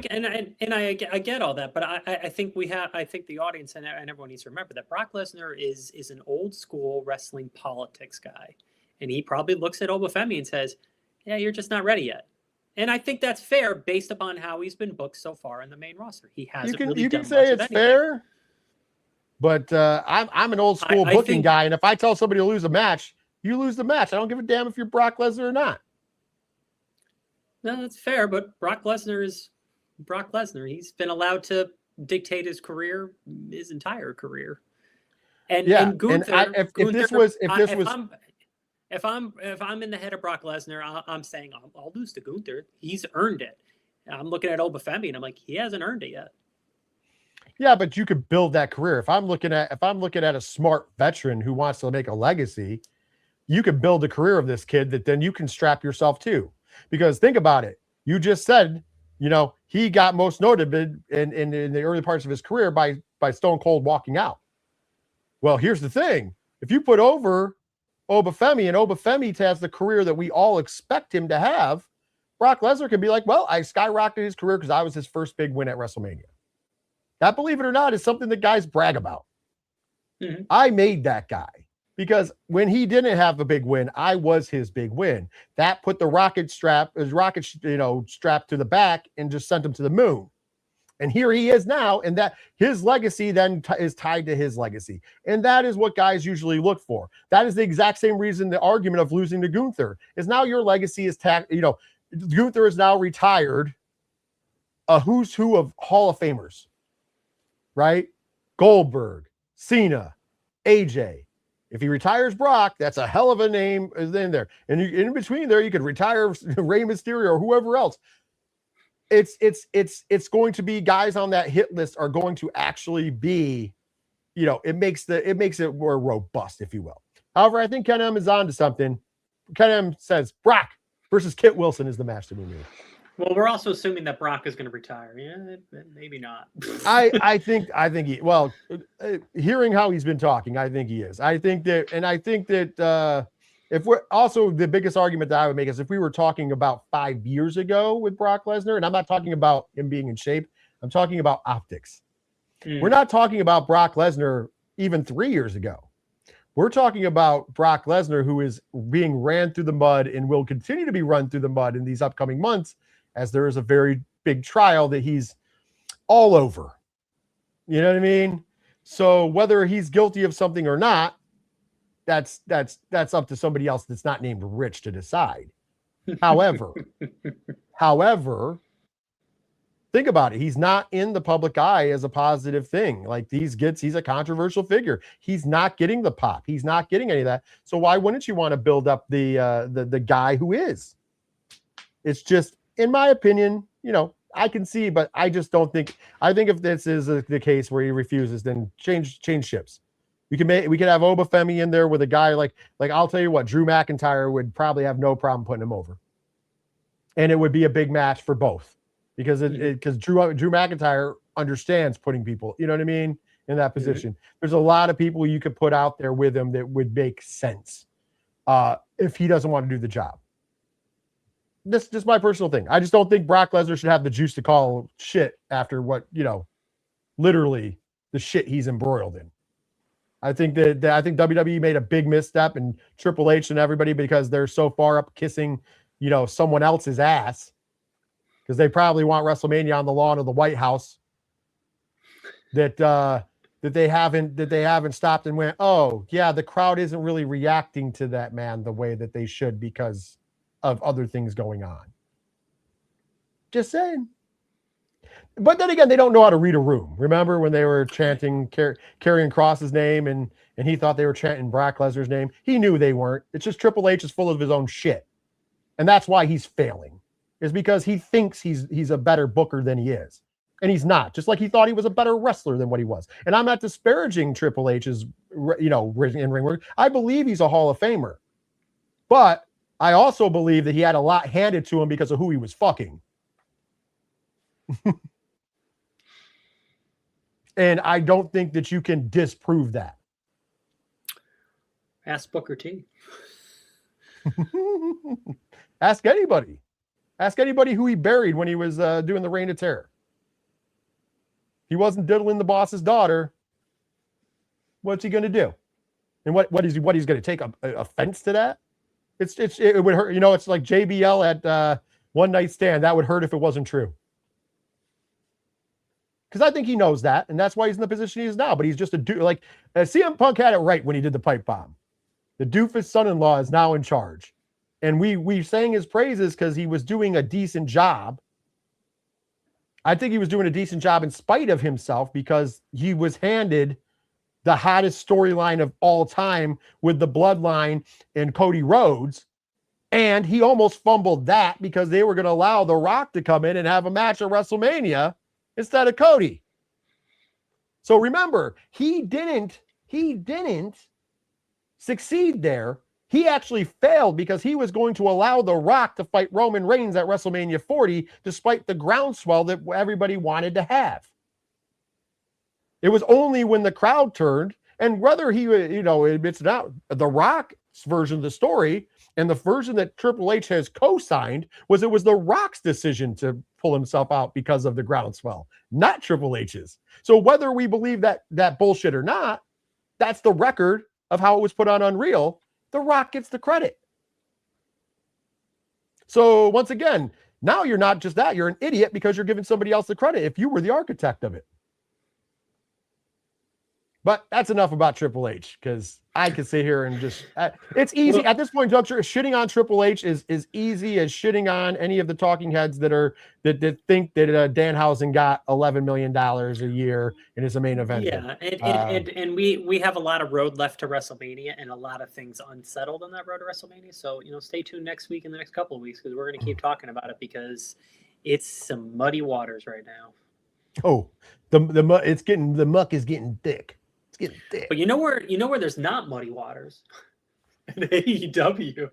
I get all that, but I think the audience and everyone needs to remember that Brock Lesnar is an old school wrestling politics guy, and he probably looks at Obafemi and says, "Yeah, you're just not ready yet." And I think that's fair based upon how he's been booked so far in the main roster. He hasn't you can say it's fair, but I'm an old school booking guy, and if I tell somebody to lose a match, you lose the match. I don't give a damn if you're Brock Lesnar or not. No, that's fair, but Brock Lesnar is Brock Lesnar. He's been allowed to dictate his career, his entire career. And Gunther, if I'm in the head of Brock Lesnar, I'm saying I'll lose to Gunther. He's earned it. I'm looking at Obafemi and I'm like, he hasn't earned it yet. Yeah, but you could build that career. If I'm looking at a smart veteran who wants to make a legacy, you could build a career of this kid that then you can strap yourself to. Because think about it. You just said, he got most noted in the early parts of his career by Stone Cold walking out. Well, here's the thing. If you put over Obafemi and Obafemi has the career that we all expect him to have, Brock Lesnar can be like, well, I skyrocketed his career because I was his first big win at WrestleMania. That, believe it or not, is something that guys brag about. Mm-hmm. I made that guy. Because when he didn't have a big win, I was his big win. That put the rocket strap to the back and just sent him to the moon. And here he is now, and that his legacy then is tied to his legacy. And that is what guys usually look for. That is the exact same reason the argument of losing to Gunther is now your legacy is Gunther is now retired, a who's who of Hall of Famers, right? Goldberg, Cena, AJ. If he retires Brock, that's a hell of a name in there. And in between there, you could retire Rey Mysterio or whoever else. It's going to be guys on that hit list are going to actually be, it makes it more robust, if you will. However, I think Ken M is on to something. Ken M says Brock versus Kit Wilson is the match to be made. Well, we're also assuming that Brock is going to retire. Yeah, maybe not. I think hearing how he's been talking, I think he is. I think that if we're also the biggest argument that I would make is if we were talking about 5 years ago with Brock Lesnar, and I'm not talking about him being in shape, I'm talking about optics. We're not talking about Brock Lesnar even 3 years ago. We're talking about Brock Lesnar, who is being ran through the mud and will continue to be run through the mud in these upcoming months, as there is a very big trial that he's all over. You know what I mean? So whether he's guilty of something or not, that's up to somebody else that's not named Rich to decide. However, think about it. He's not in the public eye as a positive thing. Like he's a controversial figure. He's not getting the pop. He's not getting any of that. So why wouldn't you want to build up the guy who is? It's just, in my opinion, I can see, but I just don't think. I think if this is the case where he refuses, then change ships. We could have Obafemi in there with a guy like I'll tell you what, Drew McIntyre would probably have no problem putting him over, and it would be a big match for both because Drew McIntyre understands putting people, you know what I mean, in that position. There's a lot of people you could put out there with him that would make sense if he doesn't want to do the job. This is my personal thing. I just don't think Brock Lesnar should have the juice to call shit after what, literally the shit he's embroiled in. I think WWE made a big misstep, and Triple H and everybody, because they're so far up kissing, someone else's ass, because they probably want WrestleMania on the lawn of the White House, that they haven't stopped and went, oh yeah, the crowd isn't really reacting to that man the way that they should because of other things going on. Just saying. But then again, they don't know how to read a room. Remember when they were chanting Karrion Kross's name and he thought they were chanting Brock Lesnar's name? He knew they weren't. It's just Triple H is full of his own shit. And that's why he's failing. Is because he thinks he's a better booker than he is. And he's not. Just like he thought he was a better wrestler than what he was. And I'm not disparaging Triple H's in ring work. I believe he's a Hall of Famer. But I also believe that he had a lot handed to him because of who he was fucking. And I don't think that you can disprove that. Ask Booker T. Ask anybody. Ask anybody who he buried when he was doing the Reign of Terror. He wasn't diddling the boss's daughter. What's he going to do? And what he's going to take offense to that? It would hurt. It's like JBL at One Night Stand. That would hurt if it wasn't true. Because I think he knows that, and that's why he's in the position he is now. But he's just a dude. Like CM Punk had it right when he did the pipe bomb. The doofus son-in-law is now in charge, and we sang his praises because he was doing a decent job. I think he was doing a decent job in spite of himself because he was handed the hottest storyline of all time with the Bloodline and Cody Rhodes, and he almost fumbled that because they were going to allow The Rock to come in and have a match at WrestleMania instead of Cody. So remember, he didn't succeed there. He actually failed because he was going to allow The Rock to fight Roman Reigns at WrestleMania 40, despite the groundswell that everybody wanted to have. It was only when the crowd turned, and whether he, it's not The Rock's version of the story, and the version that Triple H has co-signed was it was The Rock's decision to pull himself out because of the groundswell, not Triple H's. So whether we believe that bullshit or not, that's the record of how it was put on Unreal. The Rock gets the credit. So once again, now you're not just that, you're an idiot because you're giving somebody else the credit if you were the architect of it. But that's enough about Triple H, because I could sit here and just it's easy at this point, juncture. Shitting on Triple H is easy as shitting on any of the talking heads that think that Danhausen got $11 million a year and is a main event. Yeah, and we have a lot of road left to WrestleMania and a lot of things unsettled on that road to WrestleMania. So stay tuned next week and the next couple of weeks, because we're going to keep talking about it, because it's some muddy waters right now. Oh, the muck is getting thick. It's getting thick. But you know where there's not muddy waters? In AEW.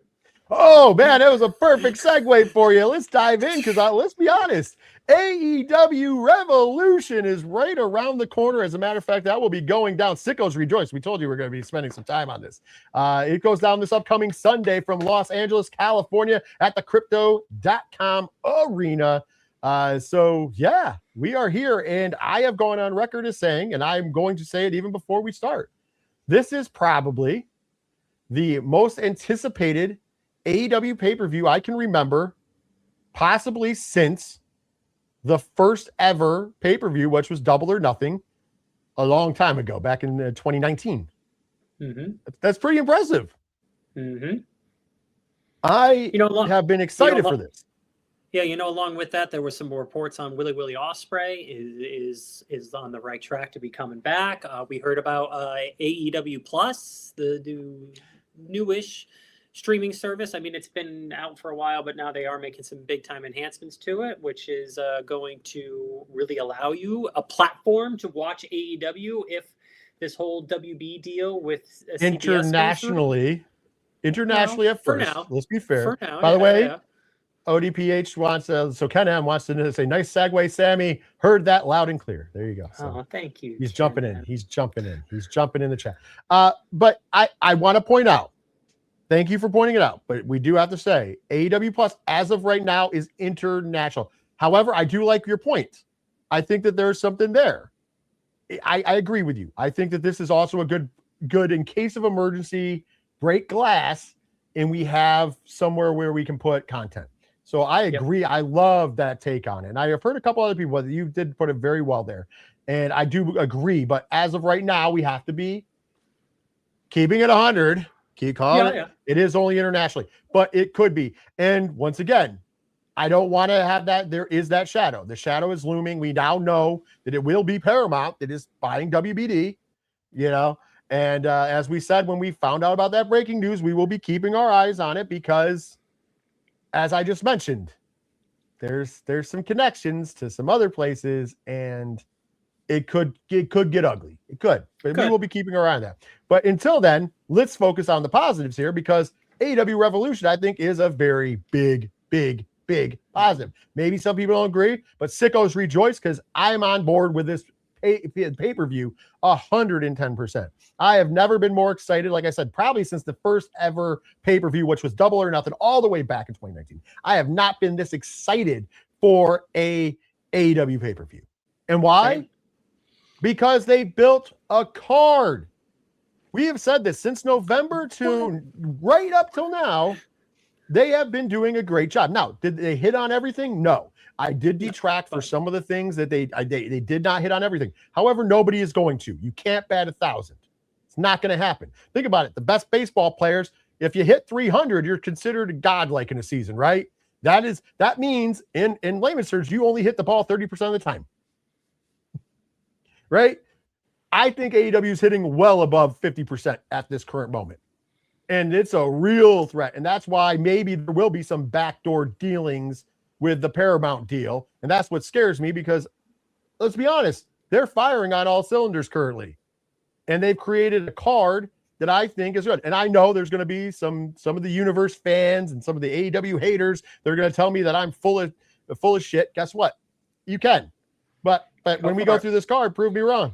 Oh man, that was a perfect segue for you. Let's dive in, because let's be honest, AEW Revolution is right around the corner. As a matter of fact, that will be going down. Sickos rejoice. We told you we're going to be spending some time on this. It goes down this upcoming Sunday from Los Angeles, California at the Crypto.com Arena. So yeah, we are here, and I have gone on record as saying, and I'm going to say it even before we start, this is probably the most anticipated AEW pay-per-view I can remember, possibly since the first ever pay-per-view, which was Double or Nothing a long time ago, back in 2019. Mm-hmm. That's pretty impressive. Mm-hmm. I have been excited for this. Yeah, along with that, there were some reports on Willie Ospreay is on the right track to be coming back. We heard about AEW Plus, the newish streaming service. I mean, it's been out for a while, but now they are making some big time enhancements to it, which is going to really allow you a platform to watch AEW if this whole WB deal with internationally at first. For now, let's be fair. Now, By the way. ODPH wants so Ken M wants to say, nice segue, Sammy. Heard that loud and clear. There you go. So thank you. He's jumping in. He's jumping in the chat. But I want to point out, thank you for pointing it out, but we do have to say AEW Plus as of right now is international. However, I do like your point. I think that there's something there. I agree with you. I think that this is also a good in case of emergency, break glass, and we have somewhere where we can put content. So I agree. Yep. I love that take on it. And I have heard a couple other people, you did put it very well there. And I do agree. But as of right now, we have to be keeping it 100. Keep calling it. Yeah. It is only internationally. But it could be. And once again, I don't want to have that. There is that shadow. The shadow is looming. We now know that it will be Paramount that is buying WBD, And as we said, when we found out about that breaking news, we will be keeping our eyes on it because, as I just mentioned, there's some connections to some other places, and it could get ugly. It could, but we will be keeping our eye on that. But until then, let's focus on the positives here, because AEW Revolution, I think, is a very big positive. Maybe some people don't agree, but sickos rejoice because I'm on board with this pay-per-view 110%. I have never been more excited, like I said, probably since the first ever pay-per-view, which was Double or Nothing all the way back in 2019. I have not been this excited for a AEW pay-per-view. And why? Same. Because they built a card. We have said this since November to right up till now. They have been doing a great job. Now, did they hit on everything? No. I did detract for some of the things that they did not hit on everything. However, nobody is going to. You can't bat 1,000. It's not going to happen. Think about it. The best baseball players, if you hit 300, you're considered godlike in a season, right? That means in layman's terms, you only hit the ball 30% of the time. Right? I think AEW is hitting well above 50% at this current moment. And it's a real threat. And that's why maybe there will be some backdoor dealings with the Paramount deal. And that's what scares me because, let's be honest, they're firing on all cylinders currently. And they've created a card that I think is good. And I know there's going to be some of the universe fans and some of the AEW haters. They're going to tell me that I'm full of shit. Guess what? You can. But when we go through this card, prove me wrong.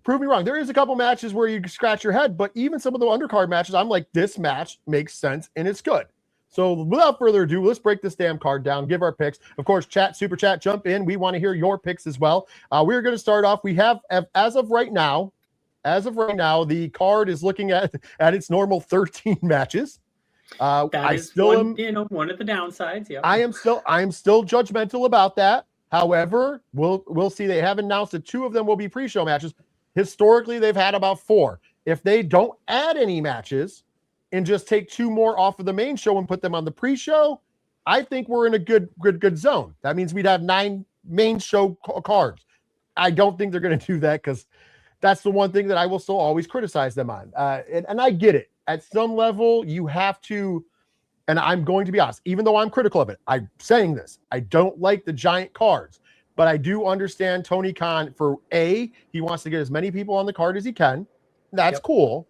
Prove me wrong. There is a couple matches where you scratch your head, but even some of the undercard matches, I'm like, this match makes sense and it's good. So without further ado, let's break this damn card down, give our picks. Of course, chat, super chat, jump in. We want to hear your picks as well. We're going to start off. We have, as of right now, the card is looking at its normal 13 matches. That is one of the downsides. Yeah, I am still judgmental about that. However, we'll see. They have announced that 2 of them will be pre-show matches. Historically, they've had about 4. If they don't add any matches and just take 2 more off of the main show and put them on the pre-show, I think we're in a good zone. That means we'd have 9 main show cards. I don't think they're going to do that because that's the one thing that I will still always criticize them on. And I get it. At some level, you have to, and I'm going to be honest, even though I'm critical of it, I'm saying this, I don't like the giant cards. But I do understand Tony Khan for A, he wants to get as many people on the card as he can. That's cool.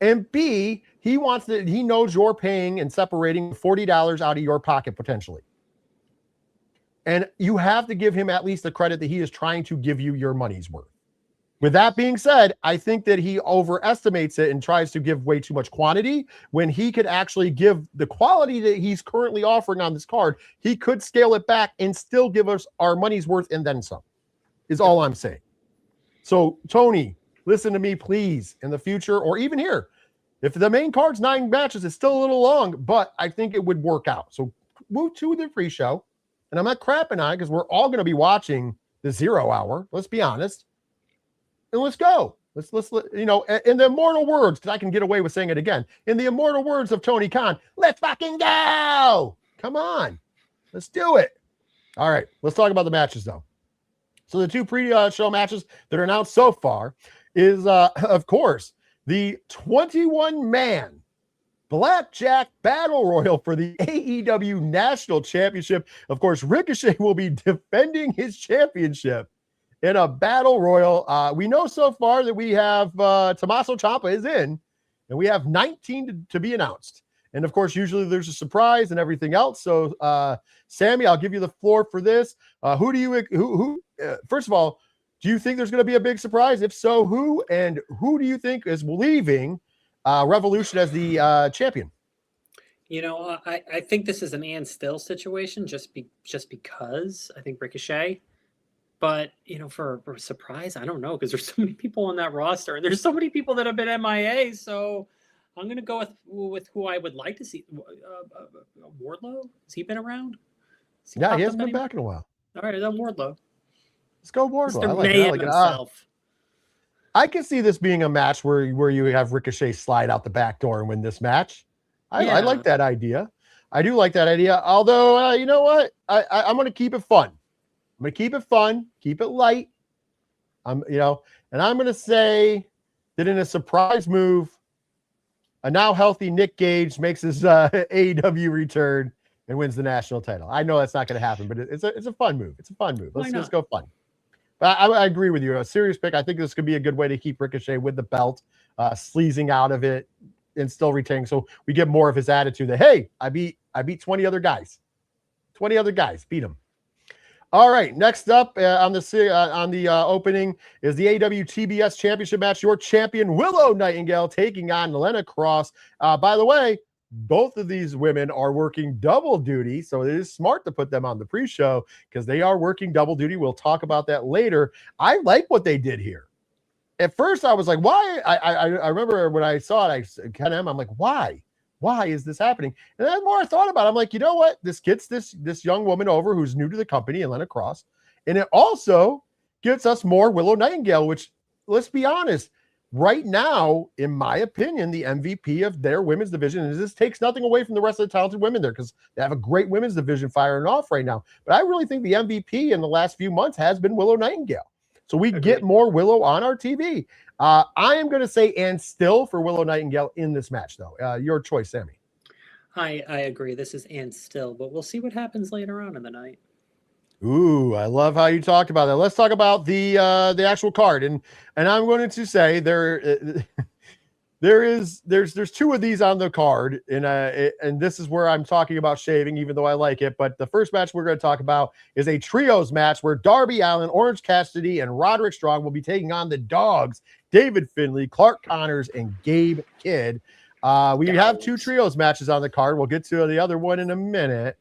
And B, he knows you're paying and separating $40 out of your pocket potentially. And you have to give him at least the credit that he is trying to give you your money's worth. With that being said, I think that he overestimates it and tries to give way too much quantity when he could actually give the quality that he's currently offering on this card. He could scale it back and still give us our money's worth and then some, is all I'm saying. So, Tony, listen to me, please, in the future or even here. If the main card's 9 matches, it's still a little long, but I think it would work out. So, move to the pre-show. And I'm not crapping on it because we're all going to be watching the 0 hour. Let's be honest. And let's go. Let's in the immortal words, because I can get away with saying it again. In the immortal words of Tony Khan, let's fucking go. Come on. Let's do it. All right. Let's talk about the matches, though. So the 2 pre-show matches that are announced so far is, of course, the 21-man Blackjack Battle Royal for the AEW National Championship. Of course, Ricochet will be defending his championship in a battle royal. We know so far that we have Tommaso Ciampa is in, and we have 19 to be announced. And of course, usually there's a surprise and everything else. So, Sammy, I'll give you the floor for this. First of all, do you think there's going to be a big surprise? If so, who? And who do you think is leaving Revolution as the champion? I think this is an Ann Still situation just because I think Ricochet. But, for a surprise, I don't know, because there's so many people on that roster, and there's so many people that have been MIA, so I'm going to go with who I would like to see. Wardlow? Has he been around? He hasn't been back in a while. All right, then Wardlow. Let's go Wardlow. Mr. Mayhem himself. I can see this being a match where you have Ricochet slide out the back door and win this match. I like that idea. I do like that idea, although, you know what? I'm going to keep it fun. I'm going to keep it fun, keep it light. And I'm going to say that in a surprise move, a now healthy Nick Gage makes his AEW return and wins the national title. I know that's not going to happen, but it's a fun move. It's a fun move. Let's go fun. But I agree with you. A serious pick. I think this could be a good way to keep Ricochet with the belt, sleazing out of it and still retaining. So we get more of his attitude that, hey, I beat 20 other guys. 20 other guys, beat him. All right, next up on the opening is the AEW TBS Championship match. Your champion Willow Nightingale taking on Lena Cross. By the way, both of these women are working double duty, so it is smart to put them on the pre-show because they are working double duty. We'll talk about that later. I like what they did here. At first, I was like, why? I remember when I saw it, I'm like, why? Why is this happening? And then the more I thought about it, I'm like, you know what? This gets this young woman over who's new to the company, Lena Cross. And it also gets us more Willow Nightingale, which, let's be honest, right now, in my opinion, the MVP of their women's division, and this takes nothing away from the rest of the talented women there because they have a great women's division firing off right now. But I really think the MVP in the last few months has been Willow Nightingale. So we get more Willow on our TV. I am going to say and still for Willow Nightingale in this match, though. Your choice, Sammy. I agree. This is and still, but we'll see what happens later on in the night. Ooh, I love how you talked about that. Let's talk about the actual card, and I'm going to say there's two of these on the card, and this is where I'm talking about shaving, even though I like it. But the first match we're going to talk about is a trios match where Darby Allin, Orange Cassidy, and Roderick Strong will be taking on the Dogs, David Finlay, Clark Connors, and Gabe Kidd. We have two trios matches on the card. We'll get to the other one in a minute.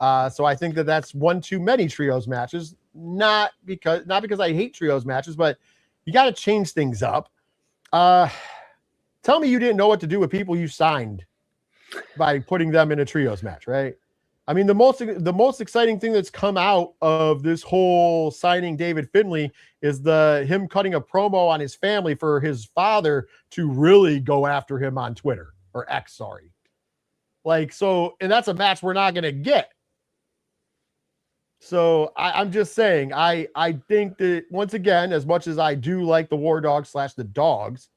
So I think that's one too many trios matches. Not because I hate trios matches, but you got to change things up. Tell me you didn't know what to do with people you signed by putting them in a trios match, right? I mean, the most exciting thing that's come out of this whole signing David Finlay is him cutting a promo on his family for his father to really go after him on Twitter or X, sorry. And that's a match we're not going to get. So I'm just saying, I think that once again, as much as I do like the War Dogs / the Dogs,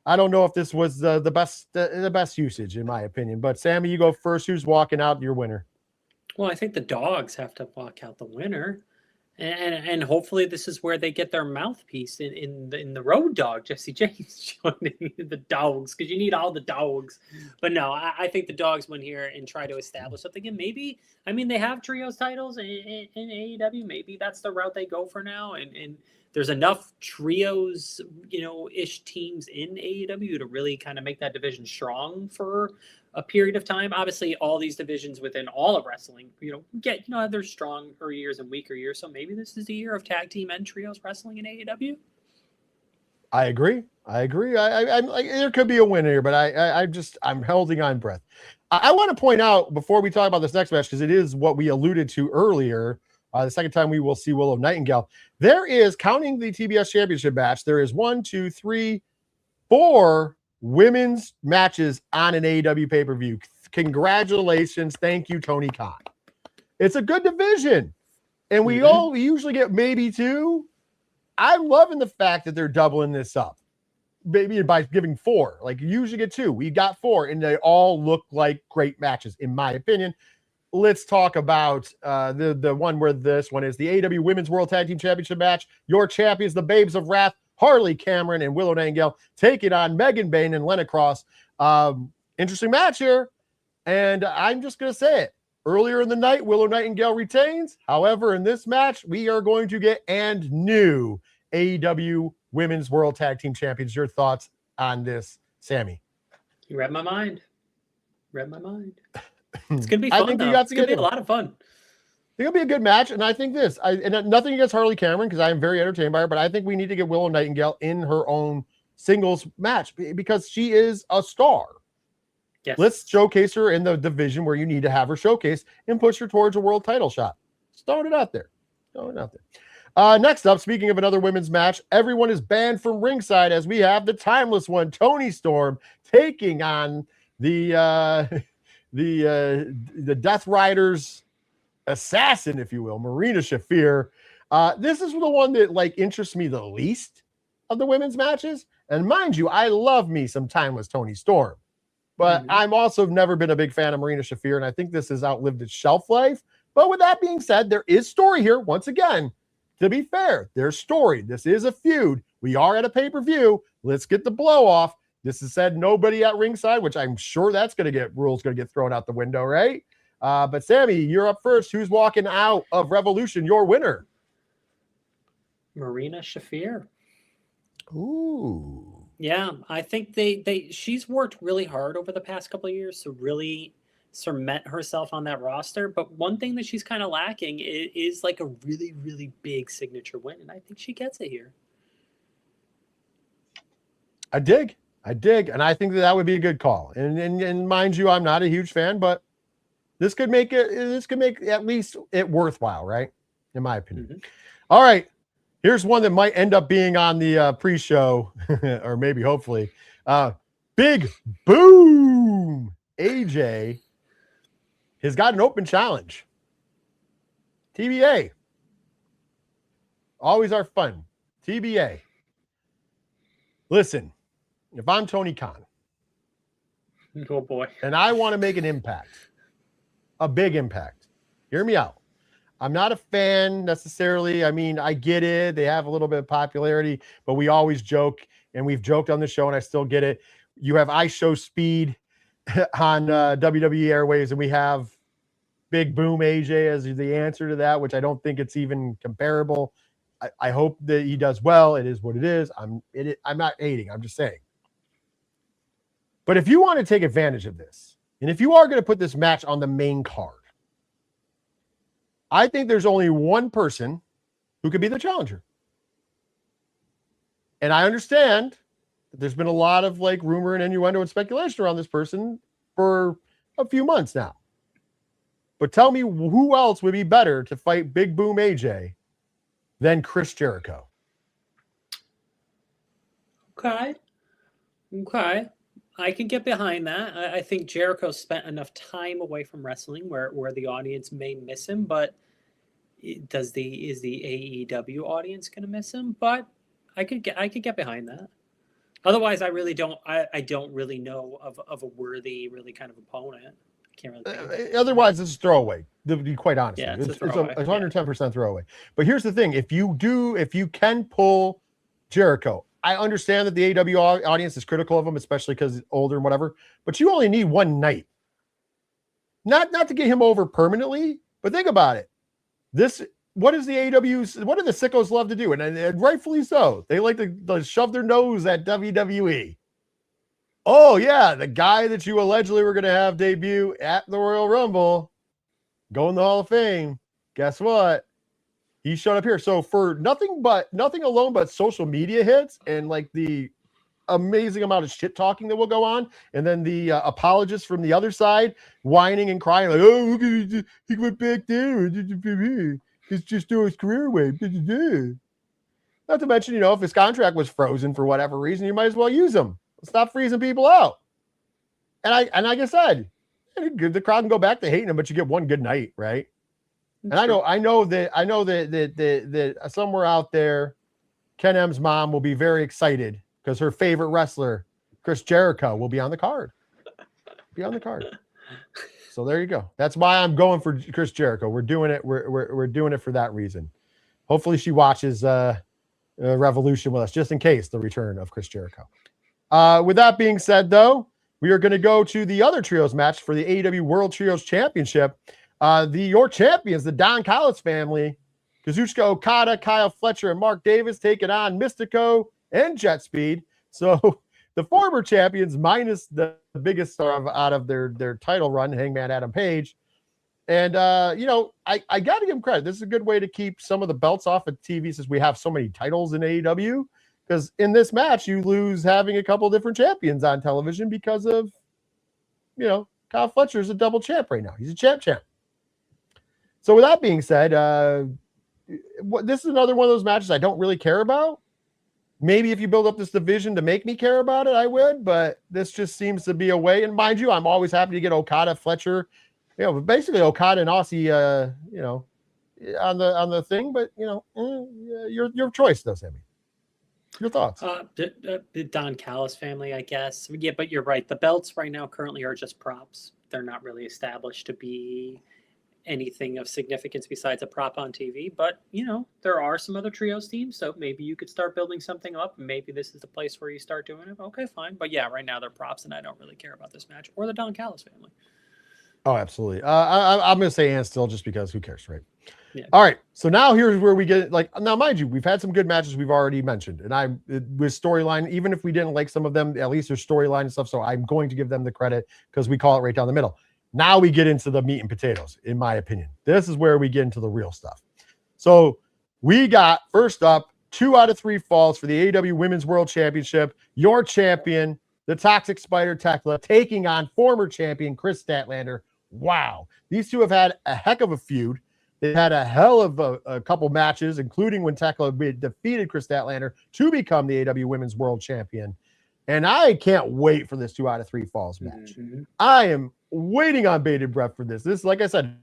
I don't know if this was the best usage, in my opinion. But Sammy, you go first. Who's walking out your winner? Well, I think the Dogs have to walk out the winner, and hopefully this is where they get their mouthpiece in the Road Dog, Jesse James, joining the Dogs, because you need all the dogs. But no, I think the Dogs win here and try to establish something. And maybe, I mean, they have trios titles in AEW. Maybe that's the route they go for now, and there's enough trios, ish teams in AEW to really kind of make that division strong for a period of time. Obviously, all these divisions within all of wrestling, have their stronger years and weaker years. So maybe this is the year of tag team and trios wrestling in AEW. I agree. I'm like, there could be a winner here, but I'm holding on breath. I want to point out before we talk about this next match, because it is what we alluded to earlier. The second time we will see Willow Nightingale. There is, counting the TBS Championship match, there is 1, 2, 3, 4 women's matches on an AEW pay-per-view. Congratulations. Thank you, Tony Khan. It's a good division. And we usually get maybe 2. I'm loving the fact that they're doubling this up. Maybe by giving 4. Like, you usually get 2. We got 4, and they all look like great matches, in my opinion. Let's talk about the one where this one is the AEW Women's World Tag Team Championship match. Your champions, the Babes of Wrath, Harley Cameron and Willow Nightingale, taking on Megan Bayne and Lena Cross. Interesting match here. And I'm just going to say it. Earlier in the night, Willow Nightingale retains. However, in this match, we are going to get new AEW Women's World Tag Team Champions. Your thoughts on this, Sammy? You read my mind. It's going to be fun. I think it's going to be a lot of fun. It'll be a good match, and I think this. And nothing against Harley Cameron, because I am very entertained by her, but I think we need to get Willow Nightingale in her own singles match because she is a star. Yes. Let's showcase her in the division where you need to have her showcase and push her towards a world title shot. Just throwing it out there. Next up, speaking of another women's match, everyone is banned from ringside as we have the timeless one, Toni Storm, taking on the Death Riders assassin, if you will, Marina Shafir. This is the one that interests me the least of the women's matches. And mind you, I love me some timeless Toni Storm, but I'm also never been a big fan of Marina Shafir, and I think this has outlived its shelf life. But with that being said, there is story here. Once again, to be fair, there's story. This is a feud. We are at a pay-per-view. Let's get the blow off. This has said nobody at ringside, which I'm sure rules going to get thrown out the window, right? But Sammy, you're up first. Who's walking out of Revolution? Your winner. Marina Shafir. Ooh. Yeah, I think she's worked really hard over the past couple of years to really cement herself on that roster. But one thing that she's kind of lacking is like a really, really big signature win. And I think she gets it here. I dig. And I think that would be a good call. And mind you, I'm not a huge fan, but this could make at least it worthwhile, right? In my opinion. Mm-hmm. All right. Here's one that might end up being on the pre-show, or maybe hopefully. Big Boom AJ has got an open challenge. TBA. Always are fun. TBA. Listen, if I'm Tony Khan. Oh boy. And I want to make an impact. A big impact. Hear me out. I'm not a fan necessarily. I mean, I get it. They have a little bit of popularity, but we always joke, and we've joked on the show, and I still get it. You have I Show Speed on WWE Airwaves, and we have Big Boom AJ as the answer to that, which I don't think it's even comparable. I hope that he does well. It is what it is. I'm not hating. I'm just saying. But if you want to take advantage of this, and if you are going to put this match on the main card, I think there's only one person who could be the challenger. And I understand that there's been a lot of like rumor and innuendo and speculation around this person for a few months now. But tell me who else would be better to fight Big Boom AJ than Chris Jericho? Okay. I can get behind that. I think Jericho spent enough time away from wrestling where the audience may miss him, but is the AEW audience going to miss him? But I could get behind that. Otherwise, I don't really know of a worthy, really kind of opponent. I can't really. Otherwise, it's a throwaway. To be quite honest, yeah, it's 110% throwaway. But here's the thing: if you can pull Jericho, I understand that the AEW audience is critical of him, especially because he's older and whatever. But you only need one night, not to get him over permanently. But think about it. What is the AEW's? What do the sickos love to do? And rightfully so. They like to shove their nose at WWE. Oh yeah, the guy that you allegedly were going to have debut at the Royal Rumble, go in the Hall of Fame. Guess what? He showed up here. So for nothing alone but social media hits and like the amazing amount of shit talking that will go on, and then the apologists from the other side whining and crying like, "Oh, look at he went back there. He's just throwing his career away." Not to mention, if his contract was frozen for whatever reason, you might as well use him. Stop freezing people out. And like I said, the crowd can go back to hating him, but you get one good night, right? And I know that somewhere out there, Ken M's mom will be very excited because her favorite wrestler, Chris Jericho, will be on the card. So there you go. That's why I'm going for Chris Jericho. We're doing it. We're doing it for that reason. Hopefully she watches Revolution with us, just in case the return of Chris Jericho. With that being said, though, we are going to go to the other trios match for the AEW World Trios Championship. Your champions, the Don Callis family, Kazuchika Okada, Kyle Fletcher, and Mark Davis, taking on Mystico and Jet Speed. So the former champions, minus the biggest star out of their title run, Hangman Adam Page. And, I got to give him credit. This is a good way to keep some of the belts off of TV since we have so many titles in AEW. Because in this match, you lose having a couple different champions on television because of, Kyle Fletcher's a double champ right now. He's a champ. So with that being said, this is another one of those matches I don't really care about. Maybe if you build up this division to make me care about it, I would. But this just seems to be a way. And mind you, I'm always happy to get Okada, Fletcher, basically Okada and Aussie, on the thing. But your choice, though, Sammy. Your thoughts? The Don Callis family, I guess. Yeah, but you're right. The belts right now currently are just props. They're not really established to be anything of significance besides a prop on TV. But, there are some other trios teams, so maybe you could start building something up. And maybe this is the place where you start doing it. Okay, fine. But yeah, right now they're props, and I don't really care about this match or the Don Callis family. Oh, absolutely. I'm going to say and still just because who cares, right? Yeah. All right. So now here's where we get now, mind you, we've had some good matches we've already mentioned. And with storyline, even if we didn't like some of them, at least there's storyline and stuff. So I'm going to give them the credit because we call it right down the middle. Now we get into the meat and potatoes, in my opinion. This is where we get into the real stuff. So we got, first up, 2 out of 3 falls for the AEW Women's World Championship. Your champion, the Toxic Spider Tekla, taking on former champion Chris Statlander. Wow. These two have had a heck of a feud. They had a hell of a couple matches, including when Tekla defeated Chris Statlander to become the AEW Women's World Champion. And I can't wait for this 2 out of 3 falls match. Mm-hmm. I am waiting on bated breath for this. This, like I said,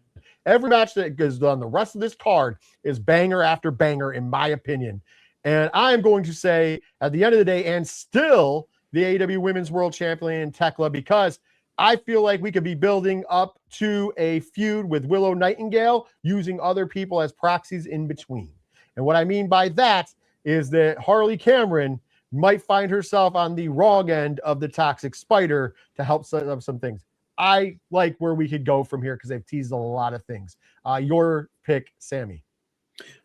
every match that goes on the rest of this card is banger after banger, in my opinion. And I am going to say, at the end of the day, and still the AEW Women's World Champion Tekla, because I feel like we could be building up to a feud with Willow Nightingale using other people as proxies in between. And what I mean by that is that Harley Cameron might find herself on the wrong end of the Toxic Spider to help set up some things. I like where we could go from here because they've teased a lot of things. Your pick, Sammy.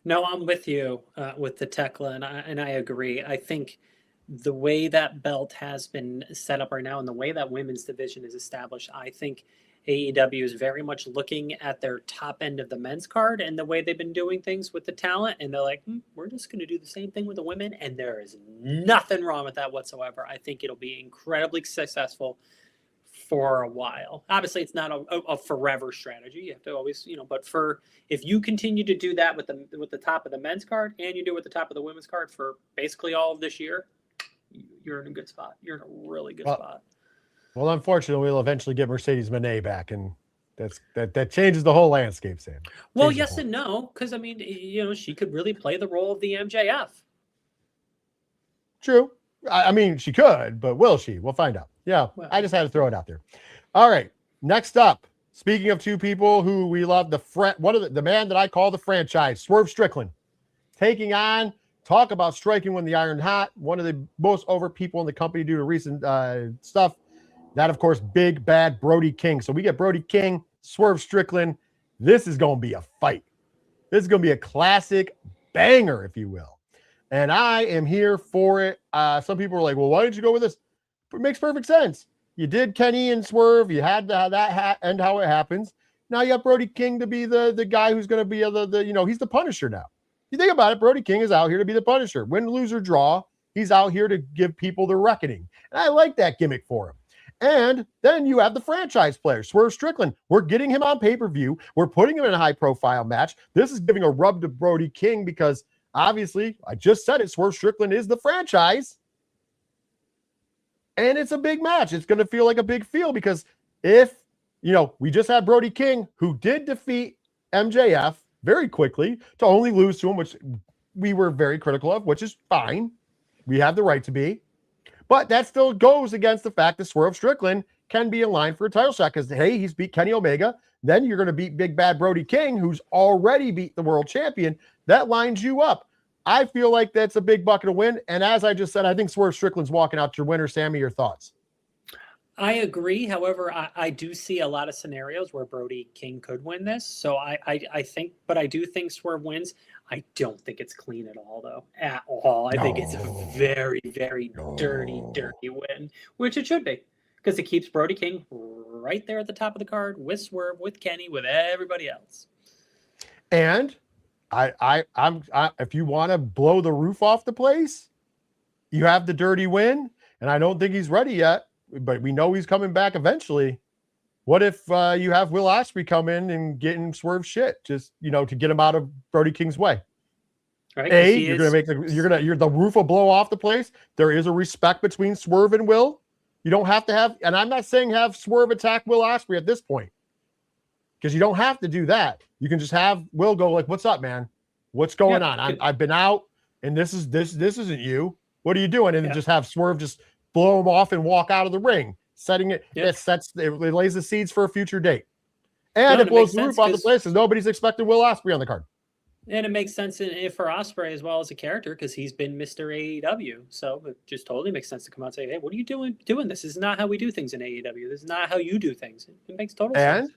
No, I'm with you with the Tekla, and I agree. I think the way that belt has been set up right now and the way that women's division is established, I think AEW is very much looking at their top end of the men's card and the way they've been doing things with the talent. And they're like, we're just going to do the same thing with the women. And there is nothing wrong with that whatsoever. I think it'll be incredibly successful for a while. Obviously, it's not a forever strategy. You have to always, but if you continue to do that with the top of the men's card and you do it with the top of the women's card for basically all of this year, you're in a good spot. You're in a really good spot. Well, unfortunately, we'll eventually get Mercedes Moné back, and that changes the whole landscape, Sam. Well, yes and no, because I mean, she could really play the role of the MJF. True. I mean, she could, but will she? We'll find out. Yeah, well, I just had to throw it out there. All right. Next up, speaking of two people who we love, the man that I call the franchise, Swerve Strickland, taking on. Talk about striking when the iron hot. One of the most over people in the company due to recent stuff. That, of course, big bad Brody King. So we get Brody King, Swerve Strickland. This is going to be a fight. This is going to be a classic banger, if you will. And I am here for it. Some people are like, well, why didn't you go with this? It makes perfect sense. You did Kenny and Swerve. You had that end how it happens. Now you got Brody King to be the guy who's going to be he's the Punisher now. You think about it, Brody King is out here to be the Punisher. Win, lose, or draw, he's out here to give people the reckoning. And I like that gimmick for him. And then you have the franchise player, Swerve Strickland. We're getting him on pay-per-view. We're putting him in a high-profile match. This is giving a rub to Brody King because, obviously, I just said it, Swerve Strickland is the franchise. And it's a big match. It's going to feel like a big feel because if, we just had Brody King, who did defeat MJF, very quickly to only lose to him, which we were very critical of, which is fine. We have the right to be. But that still goes against the fact that Swerve Strickland can be in line for a title shot because, hey, he's beat Kenny Omega. Then you're going to beat Big Bad Brody King, who's already beat the world champion. That lines you up. I feel like that's a big bucket of win. And as I just said, I think Swerve Strickland's walking out your winner. Sammy, your thoughts? I agree. However, I do see a lot of scenarios where Brody King could win this. So I think, but I do think Swerve wins. I don't think it's clean at all, though. At all. I think it's a very, very dirty win, which it should be. Because it keeps Brody King right there at the top of the card with Swerve, with Kenny, with everybody else. And I'm if you want to blow the roof off the place, you have the dirty win. And I don't think he's ready yet. But we know he's coming back eventually. What if you have Will Ospreay come in and get him Swerve shit, just to get him out of Brody King's way? Right. You're the roof will blow off the place. There is a respect between Swerve and Will. You don't have to have, and I'm not saying have Swerve attack Will Ospreay at this point, because you don't have to do that. You can just have Will go like, "What's up, man? What's going on? I've been out, and this isn't you. What are you doing?" And then just have Swerve just blow him off and walk out of the ring, setting it. It lays the seeds for a future date, and it blows the roof off the place because nobody's expecting Will Ospreay on the card. And it makes sense for Ospreay as well as a character because he's been Mr. AEW. So it just totally makes sense to come out and say, "Hey, what are you doing? This is not how we do things in AEW. This is not how you do things." It makes total sense.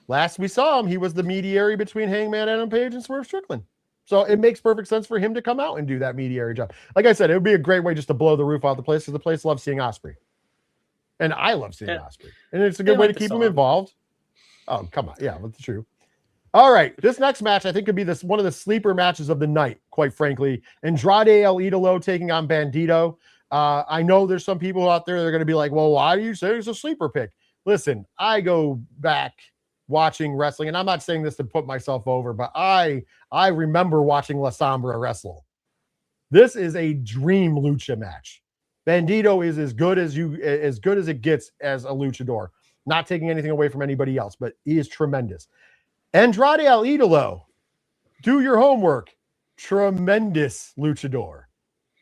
Last we saw him, he was the mediator between Hangman Adam Page and Swerve Strickland. So it makes perfect sense for him to come out and do that mediator job. Like I said, it would be a great way just to blow the roof off the place because the place loves seeing Ospreay. And I love seeing Ospreay. And it's a good way to keep him involved. Oh, come on. Yeah, that's true. All right. This next match, I think, could be one of the sleeper matches of the night, quite frankly. Andrade El Idolo taking on Bandito. I know there's some people out there that are going to be like, well, why do you say it's a sleeper pick? Listen, I go back watching wrestling, and I'm not saying this to put myself over, but I remember watching La Sombra wrestle. This is a dream lucha match. Bandito is as good as it gets as a luchador. Not taking anything away from anybody else, but he is tremendous. Andrade El Idolo, do your homework. Tremendous luchador.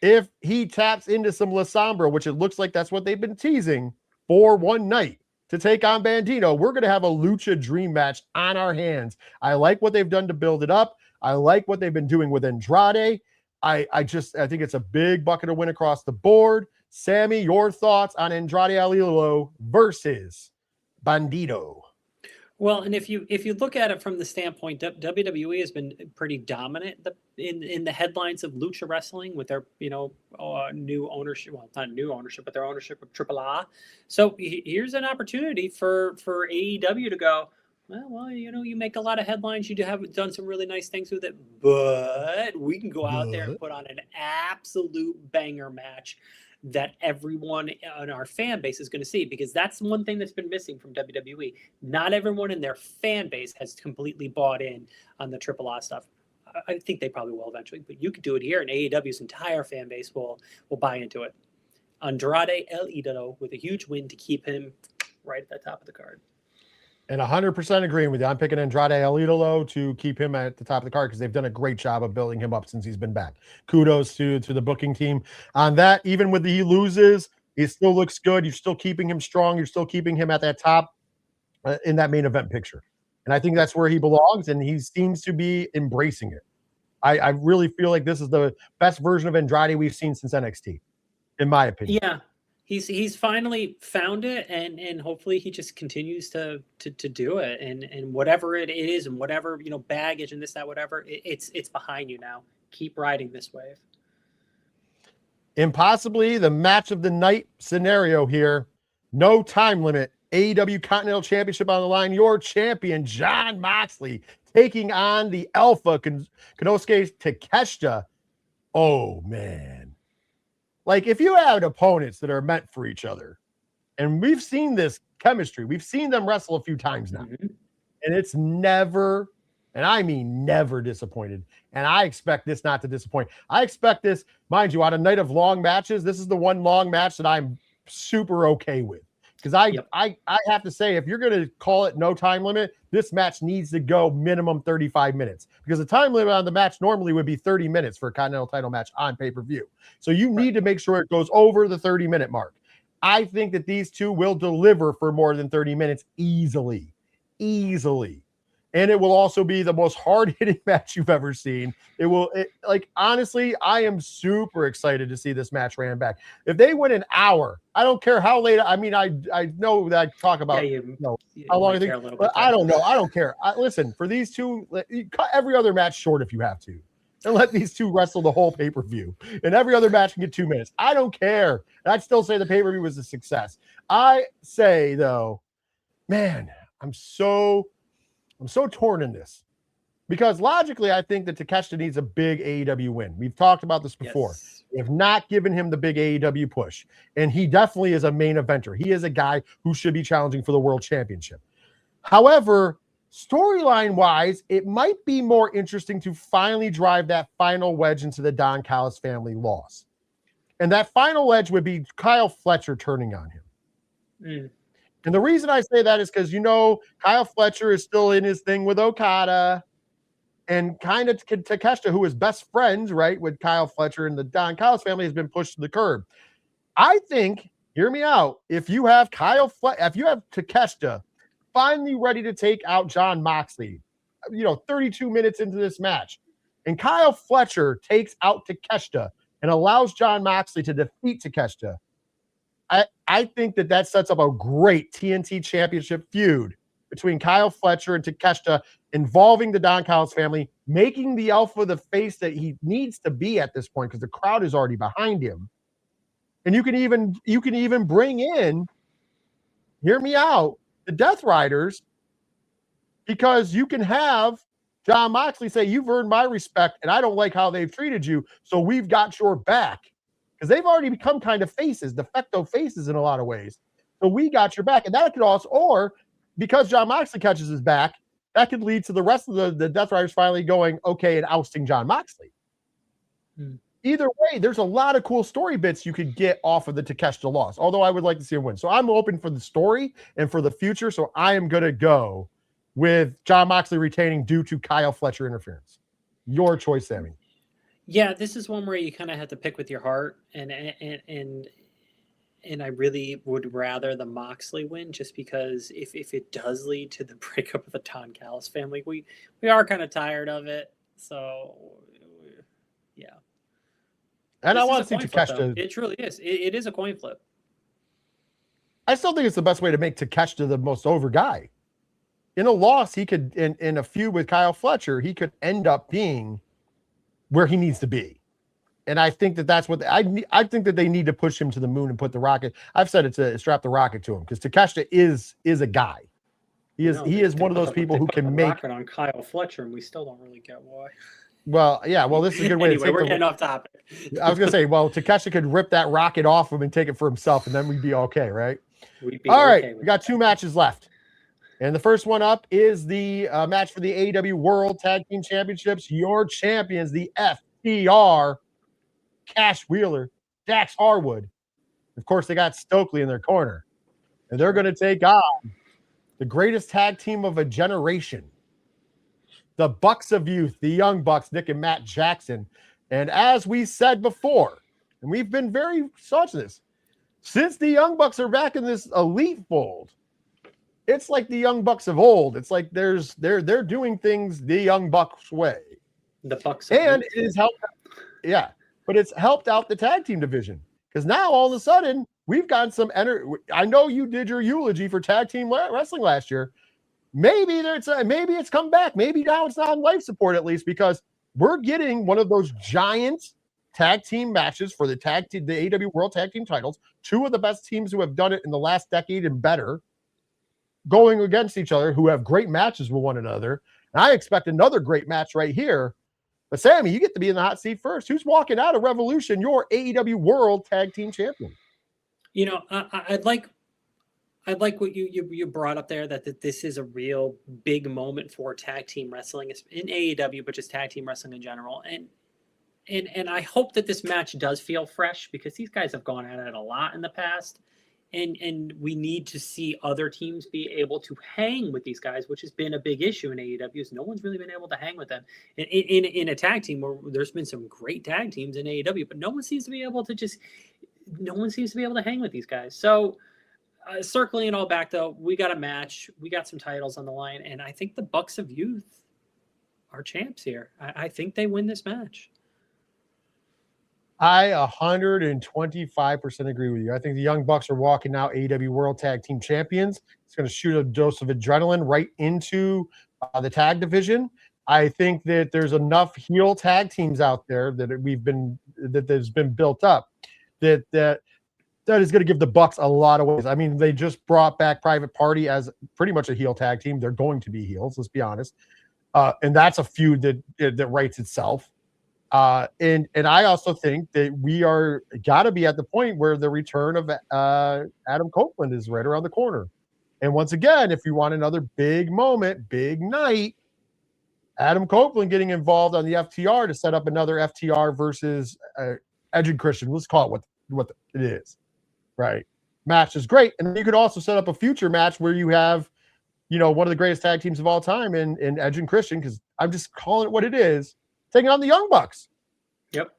If he taps into some La Sombra, which it looks like that's what they've been teasing for one night to take on Bandito, we're going to have a lucha dream match on our hands. I like what they've done to build it up. I like what they've been doing with Andrade. I think it's a big bucket of win across the board. Sammy, your thoughts on Andrade El Idolo versus Bandito? Well, and if you look at it from the standpoint, WWE has been pretty dominant in the headlines of lucha wrestling with their new ownership. Well, not new ownership, but their ownership of AAA. So here's an opportunity for AEW to go, well, you make a lot of headlines. You have done some really nice things with it, but we can go out there and put on an absolute banger match that everyone in our fan base is going to see, because that's one thing that's been missing from WWE. Not everyone in their fan base has completely bought in on the AAA stuff. I think they probably will eventually, but you could do it here, and AEW's entire fan base will buy into it. Andrade El Idolo with a huge win to keep him right at the top of the card. And 100% agreeing with you. I'm picking Andrade El Idolo to keep him at the top of the card because they've done a great job of building him up since he's been back. Kudos to the booking team on that. Even with he loses, he still looks good. You're still keeping him strong. You're still keeping him at that top in that main event picture. And I think that's where he belongs, and he seems to be embracing it. I really feel like this is the best version of Andrade we've seen since NXT, in my opinion. Yeah. He's finally found it, and hopefully he just continues to do it, and whatever it is, and whatever baggage and this, that, whatever, it's behind you now. Keep riding this wave. And possibly the match of the night scenario here. No time limit. AEW Continental Championship on the line. Your champion Jon Moxley taking on the Alpha Konosuke Takeshita. Oh man. Like, if you have opponents that are meant for each other, and we've seen this chemistry, we've seen them wrestle a few times now, and it's never, and I mean never disappointed, and I expect this not to disappoint. I expect this, mind you, on a night of long matches, this is the one long match that I'm super okay with. Because I have to say, if you're going to call it no time limit, this match needs to go minimum 35 minutes. Because the time limit on the match normally would be 30 minutes for a Continental title match on pay-per-view. So you need to make sure it goes over the 30-minute mark. I think that these two will deliver for more than 30 minutes easily. Easily. And it will also be the most hard-hitting match you've ever seen. Honestly, I am super excited to see this match ran back. If they win an hour, I don't care how late. I mean, I know that I talk about how long I think, but I don't know. I don't care. Listen, for these two, cut every other match short if you have to, and let these two wrestle the whole pay-per-view. And every other match can get 2 minutes. I don't care. And I'd still say the pay-per-view was a success. I say, though, man, I'm so torn in this because logically, I think that Takeshita needs a big AEW win. We've talked about this before. Yes. We have not given him the big AEW push, and he definitely is a main eventer. He is a guy who should be challenging for the world championship. However, storyline-wise, it might be more interesting to finally drive that final wedge into the Don Callis family loss. And that final wedge would be Kyle Fletcher turning on him. And the reason I say that is because, Kyle Fletcher is still in his thing with Okada, and kind of Takeshita, who is best friends, right, with Kyle Fletcher and the Don Callis family, has been pushed to the curb. I think, hear me out, if you have Takeshita finally ready to take out Jon Moxley, 32 minutes into this match, and Kyle Fletcher takes out Takeshita and allows Jon Moxley to defeat Takeshita, I think that sets up a great TNT Championship feud between Kyle Fletcher and Takeshita, involving the Don Callis family, making the Alpha the face that he needs to be at this point because the crowd is already behind him. And you can even bring in, hear me out, the Death Riders, because you can have Jon Moxley say, you've earned my respect and I don't like how they've treated you, so we've got your back. Because they've already become kind of faces, de facto faces in a lot of ways. So we got your back. And that could also, or because Jon Moxley catches his back, that could lead to the rest of the Death Riders finally going, okay, and ousting Jon Moxley. Either way, there's a lot of cool story bits you could get off of the Takeshita loss, although I would like to see him win. So I'm open for the story and for the future, so I am going to go with Jon Moxley retaining due to Kyle Fletcher interference. Your choice, Sammy. Yeah, this is one where you kind of have to pick with your heart, and I really would rather the Moxley win, just because if it does lead to the breakup of the Don Callis family, we are kind of tired of it. So, yeah. And I want to see Takeshita. It truly is. It is a coin flip. I still think it's the best way to make Takeshita the most over guy. In a loss, he could, in a feud with Kyle Fletcher, he could end up being where he needs to be. And I think that's what I think that they need to push him to the moon and put the rocket. I've said it's a strap the rocket to him because Takeshita is a guy. He is one of those people who can make rocket on Kyle Fletcher, and we still don't really get why. Well, yeah. Well, this is a good way anyway, to take we're getting off topic. I was gonna say, well, Takeshita could rip that rocket off him and take it for himself, and then we'd be okay, right? All right, we got 2 matches left. And the first one up is the match for the AEW World Tag Team Championships. Your champions, the FTR, Cash Wheeler, Dax Harwood. Of course, they got Stokely in their corner. And they're going to take on the greatest tag team of a generation, the Bucks of Youth, the Young Bucks, Nick and Matt Jackson. And as we said before, and we've been very such this, since the Young Bucks are back in this elite fold, it's like the Young Bucks of old. It's like they're doing things the Young Bucks way. The Bucks, and it has helped. Yeah, but it's helped out the tag team division because now all of a sudden we've gotten some energy. I know you did your eulogy for tag team wrestling last year. Maybe it's come back. Maybe now it's not on life support at least because we're getting one of those giant tag team matches for the AEW World Tag Team titles. 2 of the best teams who have done it in the last decade and better, going against each other, who have great matches with one another. And I expect another great match right here. But Sammy, you get to be in the hot seat first. Who's walking out of Revolution, your AEW World Tag Team Champion? You know, I'd like what you brought up there, that this is a real big moment for tag team wrestling in AEW, but just tag team wrestling in general. And I hope that this match does feel fresh because these guys have gone at it a lot in the past. And we need to see other teams be able to hang with these guys, which has been a big issue in AEW. Is no one's really been able to hang with them in a tag team where there's been some great tag teams in AEW, but no one seems to be able to hang with these guys. So circling it all back, though, we got a match, we got some titles on the line, and I think the Bucks of Youth are champs here. I think they win this match. I 125% agree with you. I think the Young Bucks are walking out AEW World Tag Team Champions. It's going to shoot a dose of adrenaline right into the tag division. I think that there's enough heel tag teams out there that has been built up that is going to give the Bucks a lot of ways. I mean, they just brought back Private Party as pretty much a heel tag team. They're going to be heels, let's be honest. And that's a feud that writes itself. And I also think that we are got to be at the point where the return of Adam Copeland is right around the corner. And once again, if you want another big moment, big night, Adam Copeland getting involved on the FTR to set up another FTR versus Edge and Christian. Let's call it what it is, right? Match is great. And you could also set up a future match where you have, one of the greatest tag teams of all time in Edge and Christian, because I'm just calling it what it is, taking on the Young Bucks. Yep.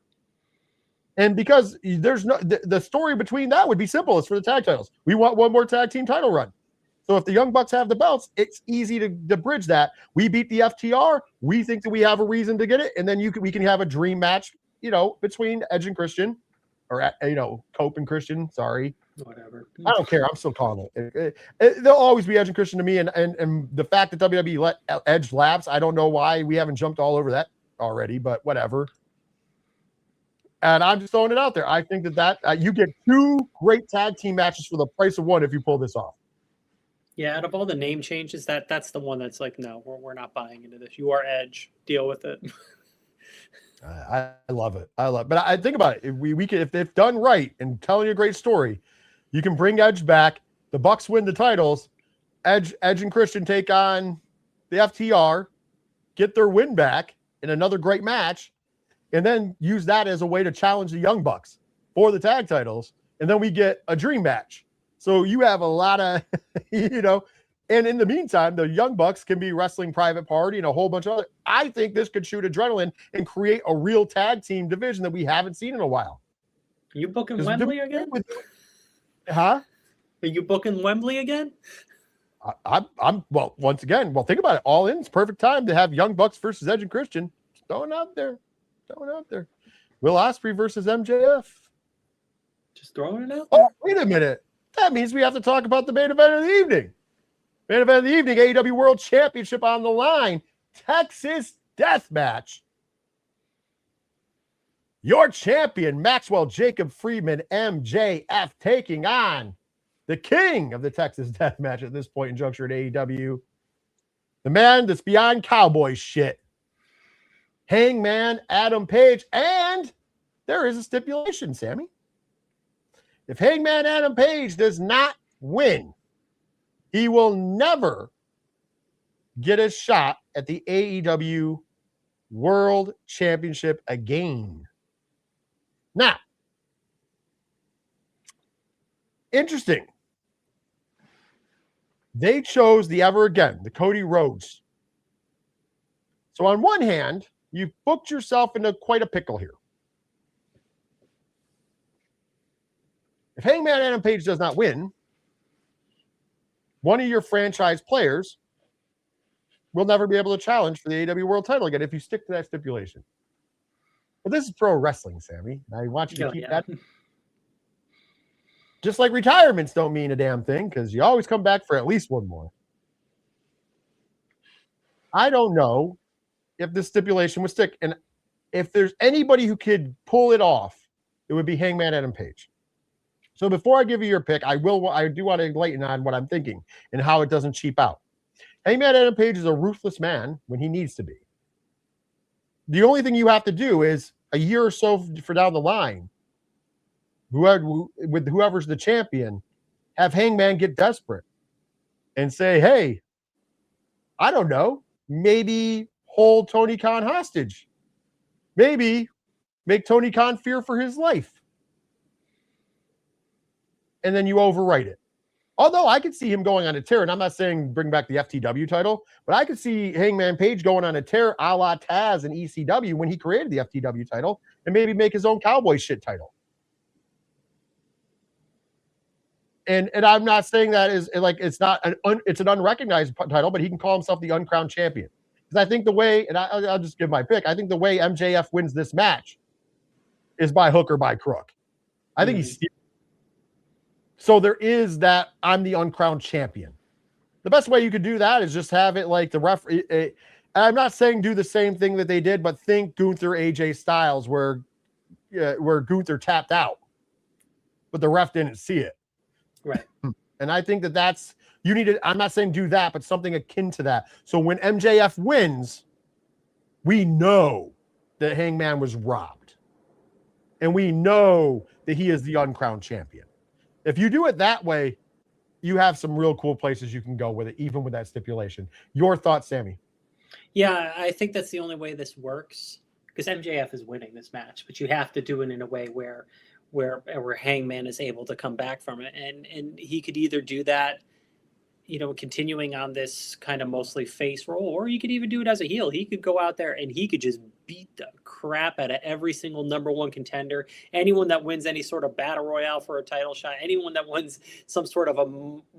And because there's the story between that would be simple. It's for the tag titles. We want one more tag team title run. So if the Young Bucks have the belts, it's easy to bridge that. We beat the FTR. We think that we have a reason to get it. And then we can have a dream match, between Edge and Christian or Cope and Christian. Sorry, whatever. I don't care. I'm still calling it. They'll always be Edge and Christian to me, and the fact that WWE let Edge lapse, I don't know why we haven't jumped all over that already, but whatever. And I'm just throwing it out there. I think that you get 2 great tag team matches for the price of 1 if you pull this off. Yeah, out of all the name changes, that's the one that's like, no, we're not buying into this. You are Edge. Deal with it. I love it. But I think about it. If we can, if done right and telling you a great story, you can bring Edge back. The Bucks win the titles. Edge and Christian take on the FTR, get their win back in another great match, and then use that as a way to challenge the Young Bucks for the tag titles. And then we get a dream match. So you have a lot of, and in the meantime, the Young Bucks can be wrestling Private Party and a whole bunch of other. I think this could shoot adrenaline and create a real tag team division that we haven't seen in a while. Are you booking Wembley again? Huh? Are you booking Wembley again? I'm well, once again, think about it. All In's perfect time to have Young Bucks versus Edge and Christian. Just throwing out there. Will Ospreay versus MJF. Just throwing it out there. Oh, wait a minute. That means we have to talk about the main event of the evening. Main event of the evening, AEW World Championship on the line. Texas Death Match. Your champion, Maxwell Jacob Friedman, MJF, taking on the king of the Texas Death Match at this point in juncture at AEW. The man that's beyond cowboy shit. Hangman Adam Page. And there is a stipulation, Sammy. If Hangman Adam Page does not win, he will never get a shot at the AEW World Championship again. Now, interesting. They chose the Cody Rhodes. So on one hand, you've booked yourself into quite a pickle here. If Hangman Adam Page does not win, one of your franchise players will never be able to challenge for the AEW World title again if you stick to that stipulation. But this is pro wrestling, Sammy. I want you to keep that. Just like retirements don't mean a damn thing because you always come back for at least one more. I don't know if this stipulation would stick. And if there's anybody who could pull it off, it would be Hangman Adam Page. So before I give you your pick, I do want to enlighten on what I'm thinking and how it doesn't cheap out. Hangman Adam Page is a ruthless man when he needs to be. The only thing you have to do is a year or so for down the line, with whoever's the champion, have Hangman get desperate and say, hey, I don't know, maybe hold Tony Khan hostage. Maybe make Tony Khan fear for his life. And then you overwrite it. Although I could see him going on a tear, and I'm not saying bring back the FTW title, but I could see Hangman Page going on a tear a la Taz and ECW when he created the FTW title and maybe make his own cowboy shit title. And I'm not saying that is like it's an unrecognized title, but he can call himself the uncrowned champion. Because I think the way, and I'll just give my pick, I think the way MJF wins this match is by hook or by crook. I think he's. So there is that I'm the uncrowned champion. The best way you could do that is just have it like the ref. I'm not saying do the same thing that they did, but think Gunther AJ Styles where Gunther tapped out, but the ref didn't see it. Right. And I think that's you need to. I'm not saying do that, but something akin to that. So when MJF wins, we know that Hangman was robbed, and we know that he is the uncrowned champion. If you do it that way, you have some real cool places you can go with it, even with that stipulation. Your thoughts, Sammy? Yeah, I think that's the only way this works because MJF is winning this match, but you have to do it in a way where Hangman is able to come back from it, and he could either do that, continuing on this kind of mostly face role, or you could even do it as a heel. He could go out there and he could just beat the crap out of every single number one contender, anyone that wins any sort of battle royale for a title shot, anyone that wins some sort of a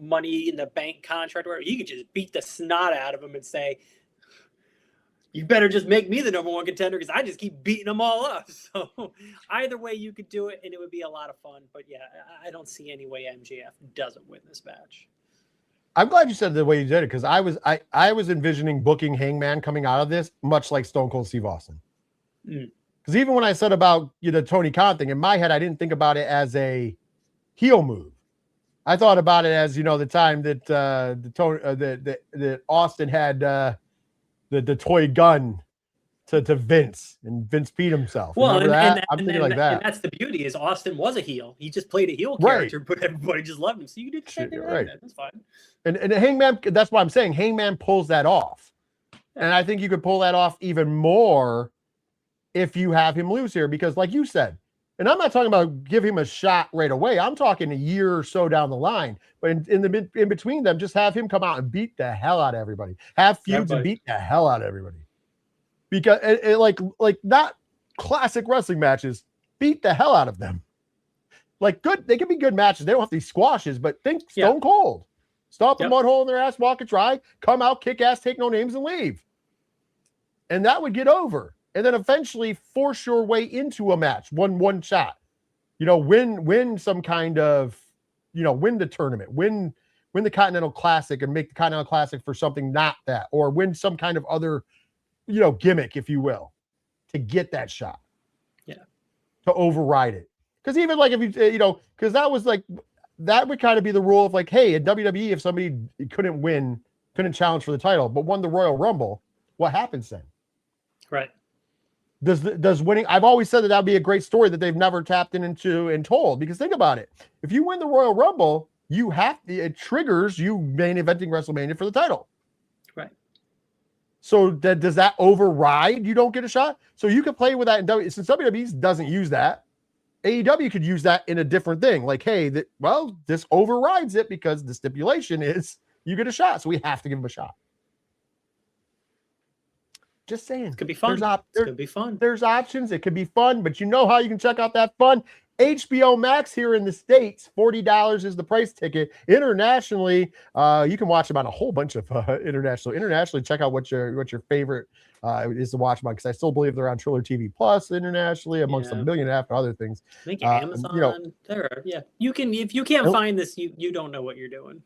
money in the bank contract, where he could just beat the snot out of him and say, you better just make me the number one contender because I just keep beating them all up. So either way you could do it, and it would be a lot of fun. But yeah, I don't see any way MJF doesn't win this match. I'm glad you said the way you did it, because I was envisioning booking Hangman coming out of this much like Stone Cold Steve Austin. Because even when I said about the Tony Khan thing, in my head I didn't think about it as a heel move. I thought about it as the time that that Austin had the toy gun to Vince, and Vince beat himself. Well, remember that? I'm thinking like that. And that's the beauty, is Austin was a heel. He just played a heel character, but everybody just loved him. So you did the same thing like that. That's fine. And Hangman, that's why I'm saying Hangman pulls that off. Yeah. And I think you could pull that off even more if you have him lose here, because like you said, and I'm not talking about give him a shot right away. I'm talking a year or so down the line. But in between them, just have him come out and beat the hell out of everybody. Have feuds and beat the hell out of everybody. Because it like not classic wrestling matches, beat the hell out of them. Like they can be good matches. They don't have to be squashes, but think Stone Cold. Stop the mud hole in their ass, walk it dry, come out, kick ass, take no names, and leave. And that would get over. And then eventually force your way into a match, one shot. Win some kind of, win the tournament, win the Continental Classic, and make the Continental Classic for something not that, or win some kind of other, gimmick, if you will, to get that shot. Yeah. To override it. Because even like if you, because that was like, that would kind of be the rule of like, hey, at WWE, if somebody couldn't challenge for the title, but won the Royal Rumble, what happens then? Right. Does winning? I've always said that would be a great story that they've never tapped into and told. Because think about it, if you win the Royal Rumble, it triggers you main eventing WrestleMania for the title. Right. So does that override? You don't get a shot. So you could play with that in WWE. Since WWE doesn't use that, AEW could use that in a different thing. Like, hey, this overrides it because the stipulation is you get a shot. So we have to give them a shot. Just saying. It could be fun. It could be fun. There's options. It could be fun, but you know how you can check out that fun? HBO Max here in the States, $40 is the price ticket. Internationally, you can watch them on a whole bunch of internationally. Check out what your favorite is to watch about, because I still believe they're on Triller TV Plus internationally, amongst 1.5 million other things. I think Amazon. You can, if you can't find this, you don't know what you're doing.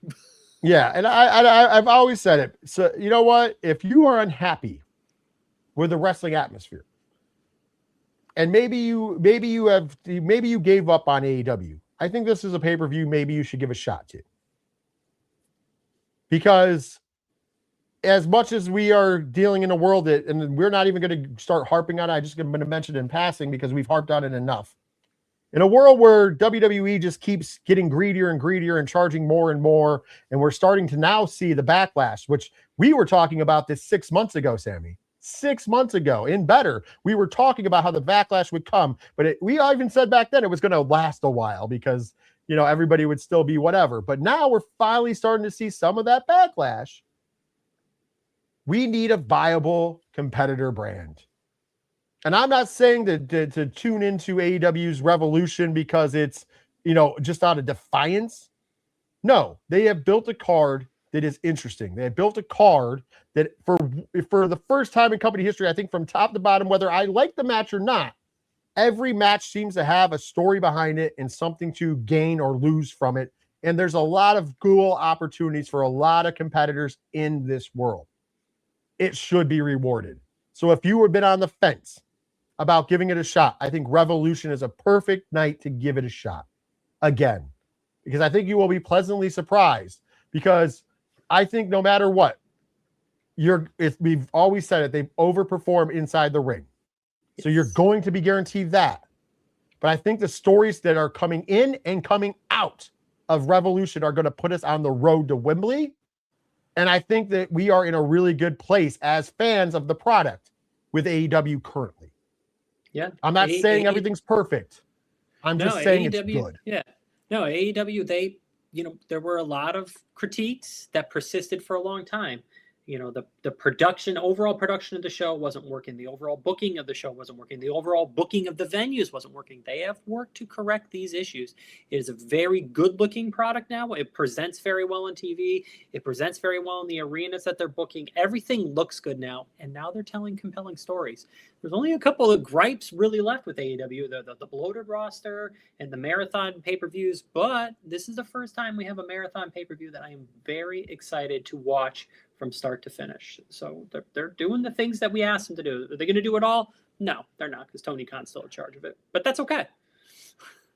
Yeah, and I've always said it. So you know what? If you are unhappy with the wrestling atmosphere, and maybe you gave up on AEW, I think this is a pay-per-view maybe you should give a shot to. Because as much as we are dealing in a world that, and we're not even going to start harping on it, I'm just going to mention it in passing because we've harped on it enough. In a world where WWE just keeps getting greedier and greedier and charging more and more, and we're starting to now see the backlash, which we were talking about this 6 months ago, Sammy. 6 months ago, in Better, we were talking about how the backlash would come, but we even said back then it was going to last a while because, everybody would still be whatever. But now we're finally starting to see some of that backlash. We need a viable competitor brand. And I'm not saying to tune into AEW's Revolution because it's, just out of defiance. No, they have built a card that is interesting. They have built a card that for the first time in company history, I think from top to bottom, whether I like the match or not, every match seems to have a story behind it and something to gain or lose from it. And there's a lot of cool opportunities for a lot of competitors in this world. It should be rewarded. So if you have been on the fence about giving it a shot, I think Revolution is a perfect night to give it a shot again, because I think you will be pleasantly surprised, because I think no matter what, we've always said it, they've overperformed inside the ring. So you're going to be guaranteed that. But I think the stories that are coming in and coming out of Revolution are going to put us on the road to Wembley. And I think that we are in a really good place as fans of the product with AEW currently. Yeah. I'm not saying everything's perfect. I'm just saying it's good. Yeah. No, AEW, there were a lot of critiques that persisted for a long time. You know, the production, overall production of the show wasn't working. The overall booking of the show wasn't working. The overall booking of the venues wasn't working. They have worked to correct these issues. It is a very good looking product now. It presents very well on TV. It presents very well in the arenas that they're booking. Everything looks good now. And now they're telling compelling stories. There's only a couple of gripes really left with AEW, the bloated roster and the marathon pay-per-views. But this is the first time we have a marathon pay-per-view that I am very excited to watch from start to finish. So they're doing the things that we asked them to do. Are they going to do it all? No, they're not, because Tony Khan's still in charge of it. But that's okay.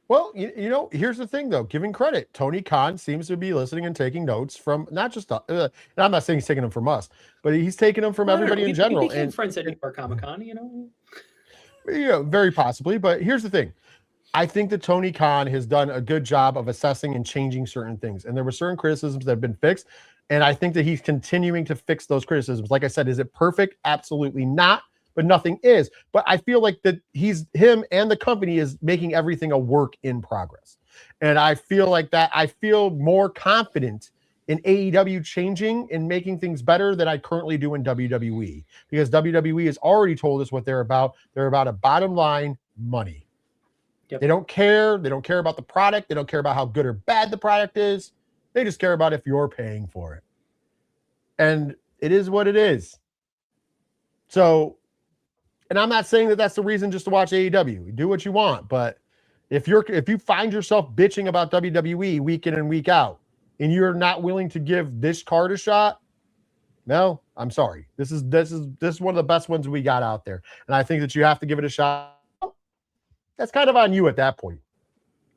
Well, you know, here's the thing, though. Giving credit, Tony Khan seems to be listening and taking notes from not just and I'm not saying he's taking them from us, but he's taking them from everybody in general. And friends at New York Comic-Con, you know. Yeah, very possibly. But here's the thing. I think that Tony Khan has done a good job of assessing and changing certain things. And there were certain criticisms that have been fixed. And I think that he's continuing to fix those criticisms. Like I said, is it perfect? Absolutely not. But nothing is. But I feel like that him and the company is making everything a work in progress. And I feel like that I feel more confident in AEW changing and making things better than I currently do in WWE. Because WWE has already told us what they're about. They're about a bottom line, money. Yep. They don't care. They don't care about the product. They don't care about how good or bad the product is. They just care about if you're paying for it. And it is what it is. So, and I'm not saying that that's the reason just to watch AEW. Do what you want. But if you find yourself bitching about WWE week in and week out, and you're not willing to give this card a shot, no, I'm sorry. This is one of the best ones we got out there. And I think that you have to give it a shot. That's kind of on you at that point,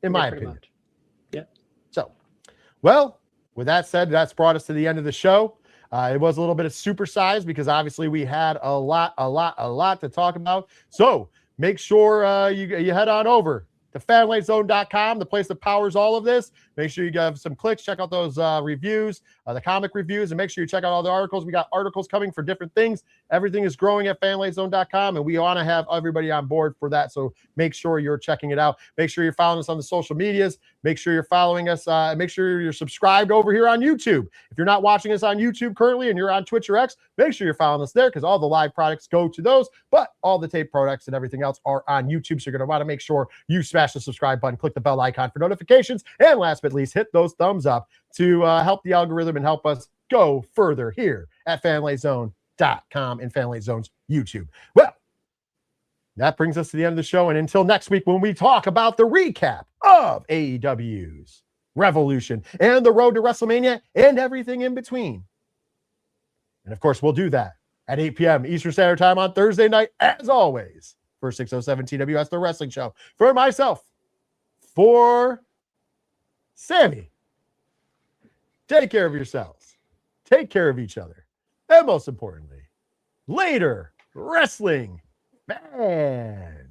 in my opinion. Yeah. So, well, with that said, that's brought us to the end of the show. It was a little bit of supersized because obviously we had a lot to talk about. So make sure you head on over to fanlightzone.com, the place that powers all of this. Make sure you have some clicks, check out those reviews, the comic reviews, and make sure you check out all the articles. We got articles coming for different things. Everything is growing at fanlightzone.com, and we want to have everybody on board for that. So make sure you're checking it out. Make sure you're following us on the social medias. Make sure you're following us. Make sure you're subscribed over here on YouTube. If you're not watching us on YouTube currently and you're on Twitch or X, make sure you're following us there because all the live products go to those, but all the tape products and everything else are on YouTube. So you're going to want to make sure you smash the subscribe button, click the bell icon for notifications, and last but least, hit those thumbs up to help the algorithm and help us go further here at fanlightzone.com and Fanlight Zone's YouTube. Well, that brings us to the end of the show. And until next week, when we talk about the recap of AEW's Revolution and the road to WrestleMania and everything in between. And of course, we'll do that at 8 p.m. Eastern Standard Time on Thursday night, as always, for 607 TWS, The Wrestling Show. For myself, for Sammy, take care of yourselves. Take care of each other. And most importantly, later, wrestling fans.